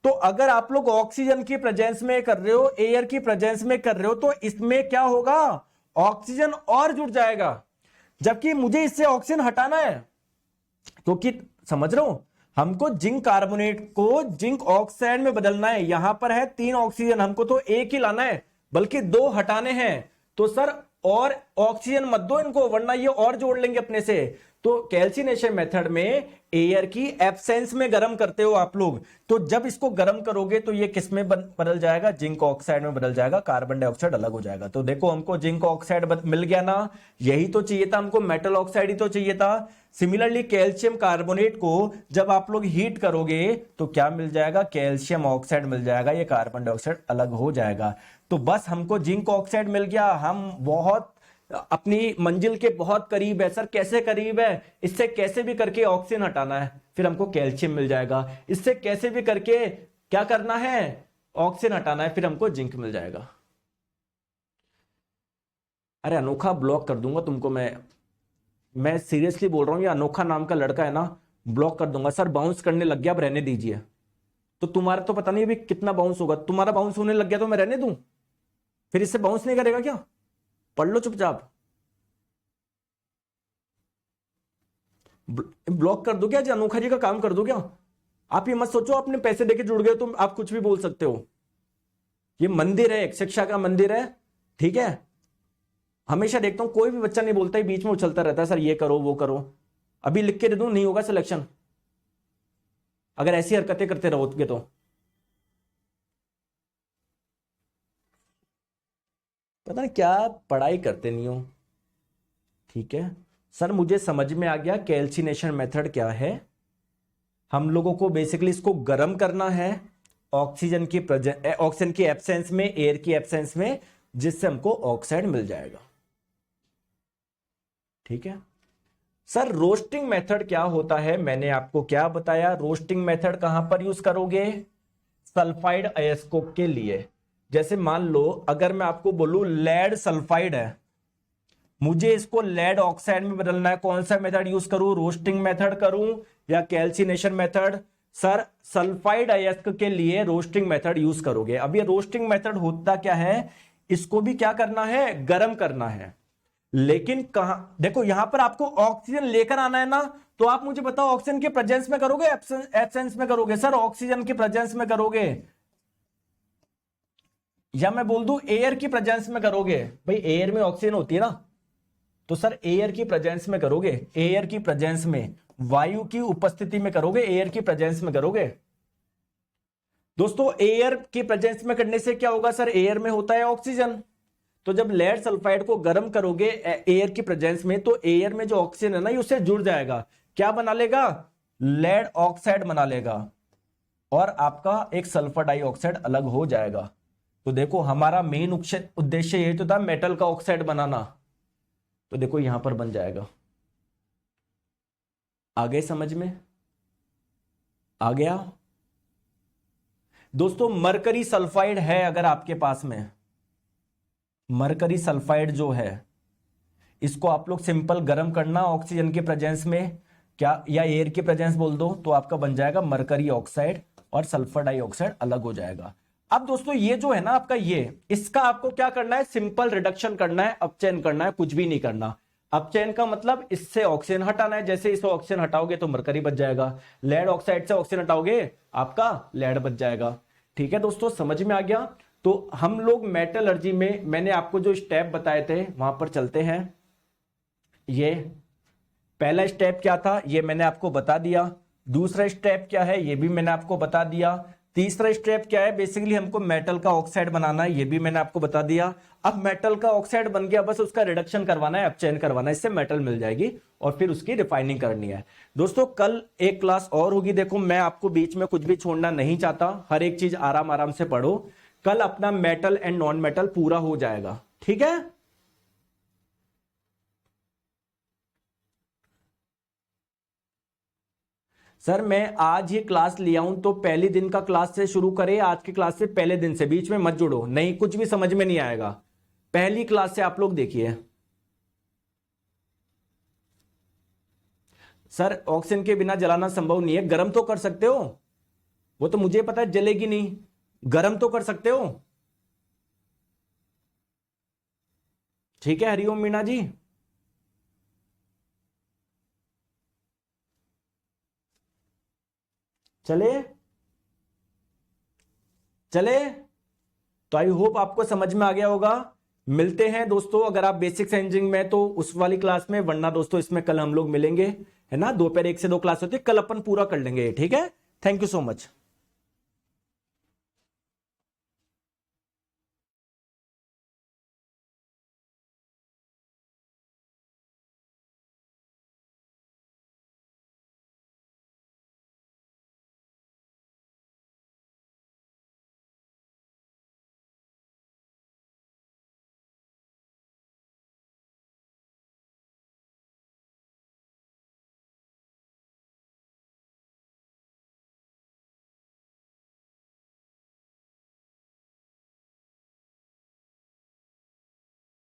तो अगर आप लोग ऑक्सीजन की प्रेजेंस में कर रहे हो, एयर की प्रेजेंस में कर रहे हो, तो इसमें क्या होगा, ऑक्सीजन और जुड़ जाएगा, जबकि मुझे इससे ऑक्सीजन हटाना है, क्योंकि समझ रहे हो, हमको जिंक कार्बोनेट को जिंक ऑक्साइड में बदलना है। यहां पर है 3 ऑक्सीजन, हमको तो एक ही लाना है, बल्कि 2 हटाने हैं। तो सर और ऑक्सीजन मत दो इनको, वरना ये और जोड़ लेंगे अपने से। तो कैल्सिनेशन मेथड में एयर की एब्सेंस में गर्म करते हो आप लोग, तो जब इसको गर्म करोगे तो ये किस में बदल जाएगा, जिंक ऑक्साइड में बदल जाएगा, कार्बन डाइऑक्साइड अलग हो जाएगा। तो देखो हमको जिंक ऑक्साइड मिल गया ना, यही तो चाहिए था हमको, मेटल ऑक्साइड ही तो चाहिए था। सिमिलरली कैल्शियम कार्बोनेट को जब आप लोग हीट करोगे तो क्या मिल जाएगा, कैल्शियम ऑक्साइड मिल जाएगा, ये कार्बन डाइऑक्साइड अलग हो जाएगा। तो बस हमको जिंक ऑक्साइड मिल गया, हम बहुत अपनी मंजिल के बहुत करीब है। सर कैसे करीब है, इससे कैसे भी करके ऑक्सीजन हटाना है, फिर हमको कैल्शियम मिल जाएगा। इससे कैसे भी करके क्या करना है, ऑक्सीजन हटाना है, फिर हमको जिंक मिल जाएगा। अरे अनोखा ब्लॉक कर दूंगा तुमको, मैं सीरियसली बोल रहा हूं, ये अनोखा नाम का लड़का है ना, ब्लॉक कर दूंगा। सर बाउंस करने लग गया, अब रहने दीजिए। तो तुम्हारा तो पता नहीं अभी कितना बाउंस होगा, तुम्हारा बाउंस होने लग गया तो मैं रहने दूं, फिर इससे बाउंस नहीं करेगा क्या? पढ़ लो चुपचाप। ब्लॉक कर दो क्या जी, अनोखा जी का काम कर दो क्या? आप ये मत सोचो आपने पैसे देके जुड़ गए तो आप कुछ भी बोल सकते हो। ये मंदिर है, एक शिक्षा का मंदिर है, ठीक है। हमेशा देखता हूं कोई भी बच्चा नहीं बोलता है, बीच में उछलता रहता है, सर ये करो वो करो। अभी लिख के दे दूं, नहीं होगा सिलेक्शन अगर ऐसी हरकतें करते रहोगे तो। पता नहीं क्या पढ़ाई करते नहीं हो, ठीक है। सर मुझे समझ में आ गया कैल्सिनेशन मेथड क्या है। हम लोगों को बेसिकली इसको गर्म करना है ऑक्सीजन की एब्सेंस में, एयर की एब्सेंस में, जिससे हमको ऑक्साइड मिल जाएगा, ठीक है। सर रोस्टिंग मेथड क्या होता है, मैंने आपको क्या बताया, रोस्टिंग मेथड कहां पर यूज करोगे, सल्फाइड अयस्कों के लिए। जैसे मान लो अगर मैं आपको बोलूं लेड सल्फाइड है, मुझे इसको लेड ऑक्साइड में बदलना है, कौन सा मेथड यूज करूं, रोस्टिंग मेथड करूं या कैल्सिनेशन मेथड? सर सल्फाइड अयस्क के लिए रोस्टिंग मेथड यूज करोगे। अब ये रोस्टिंग मेथड होता क्या है, इसको भी क्या करना है, गर्म करना है। लेकिन कहां, देखो यहां पर आपको ऑक्सीजन लेकर आना है ना, तो आप मुझे बताओ ऑक्सीजन के प्रेजेंस में करोगे, एब्सेंस में करोगे? सर ऑक्सीजन के प्रेजेंस में करोगे, या मैं बोल दूं एयर की प्रेजेंस में करोगे? भाई एयर में ऑक्सीजन होती है ना, तो सर एयर की प्रेजेंस में करोगे, एयर की प्रेजेंस में, वायु की उपस्थिति में करोगे, एयर की प्रेजेंस में करोगे। दोस्तों एयर की प्रेजेंस में करने से क्या होगा, सर एयर में होता है ऑक्सीजन, तो जब लेड सल्फाइड को गर्म करोगे एयर की प्रेजेंस में, तो एयर में जो ऑक्सीजन है ना ये उससे जुड़ जाएगा, क्या बना लेगा, लेड ऑक्साइड बना लेगा, और आपका एक सल्फर डाइऑक्साइड अलग हो जाएगा। तो देखो हमारा मेन उद्देश्य यही तो था, मेटल का ऑक्साइड बनाना, तो देखो यहां पर बन जाएगा। आ गए समझ में, आ गया? दोस्तों मरकरी सल्फाइड है अगर आपके पास में, मरकरी सल्फाइड जो है, इसको आप लोग सिंपल गर्म करना ऑक्सीजन के प्रेजेंस में, क्या या एयर के प्रेजेंस बोल दो, तो आपका बन जाएगा मरकरी ऑक्साइड और सल्फर डाइऑक्साइड अलग हो जाएगा। अब दोस्तों ये जो है ना आपका, ये इसका आपको क्या करना है, सिंपल रिडक्शन करना है, अपचयन करना है, कुछ भी नहीं करना। अपचयन का मतलब इससे ऑक्सीजन हटाना है, जैसे इससे ऑक्सीजन हटाओगे तो मरकरी बच जाएगा, लेड ऑक्साइड से ऑक्सीजन हटाओगे आपका लेड बच जाएगा, ठीक है दोस्तों समझ में आ गया। तो हम लोग मेटलर्जी में मैंने आपको जो स्टेप बताए थे वहां पर चलते हैं। ये पहला स्टेप क्या था, ये मैंने आपको बता दिया। दूसरा स्टेप क्या है, ये भी मैंने आपको बता दिया। तीसरा स्टेप क्या है, बेसिकली हमको मेटल का ऑक्साइड बनाना है, ये भी मैंने आपको बता दिया। अब मेटल का ऑक्साइड बन गया, बस उसका रिडक्शन करवाना है, अपचयन करवाना है, इससे मेटल मिल जाएगी और फिर उसकी रिफाइनिंग करनी है। दोस्तों कल एक क्लास और होगी, देखो मैं आपको बीच में कुछ भी छोड़ना नहीं चाहता, हर एक चीज आराम आराम से पढ़ो। कल अपना मेटल एंड नॉन मेटल पूरा हो जाएगा, ठीक है। सर मैं आज ही क्लास लिया हूं, तो पहले दिन का क्लास से शुरू करें, आज की क्लास से पहले दिन से, बीच में मत जुड़ो, नहीं कुछ भी समझ में नहीं आएगा, पहली क्लास से आप लोग देखिए। सर ऑक्सीजन के बिना जलाना संभव नहीं है, गर्म तो कर सकते हो, वो तो मुझे पता है जलेगी नहीं, गर्म तो कर सकते हो, ठीक है। हरिओम मीना जी, चले चले, तो आई होप आपको समझ में आ गया होगा। मिलते हैं दोस्तों, अगर आप बेसिक्स इंजीनियरिंग में तो उस वाली क्लास में, वरना दोस्तों इसमें कल हम लोग मिलेंगे, है ना, दोपहर 1 से 2 क्लास होती है, कल अपन पूरा कर लेंगे, ठीक है। Thank you so much.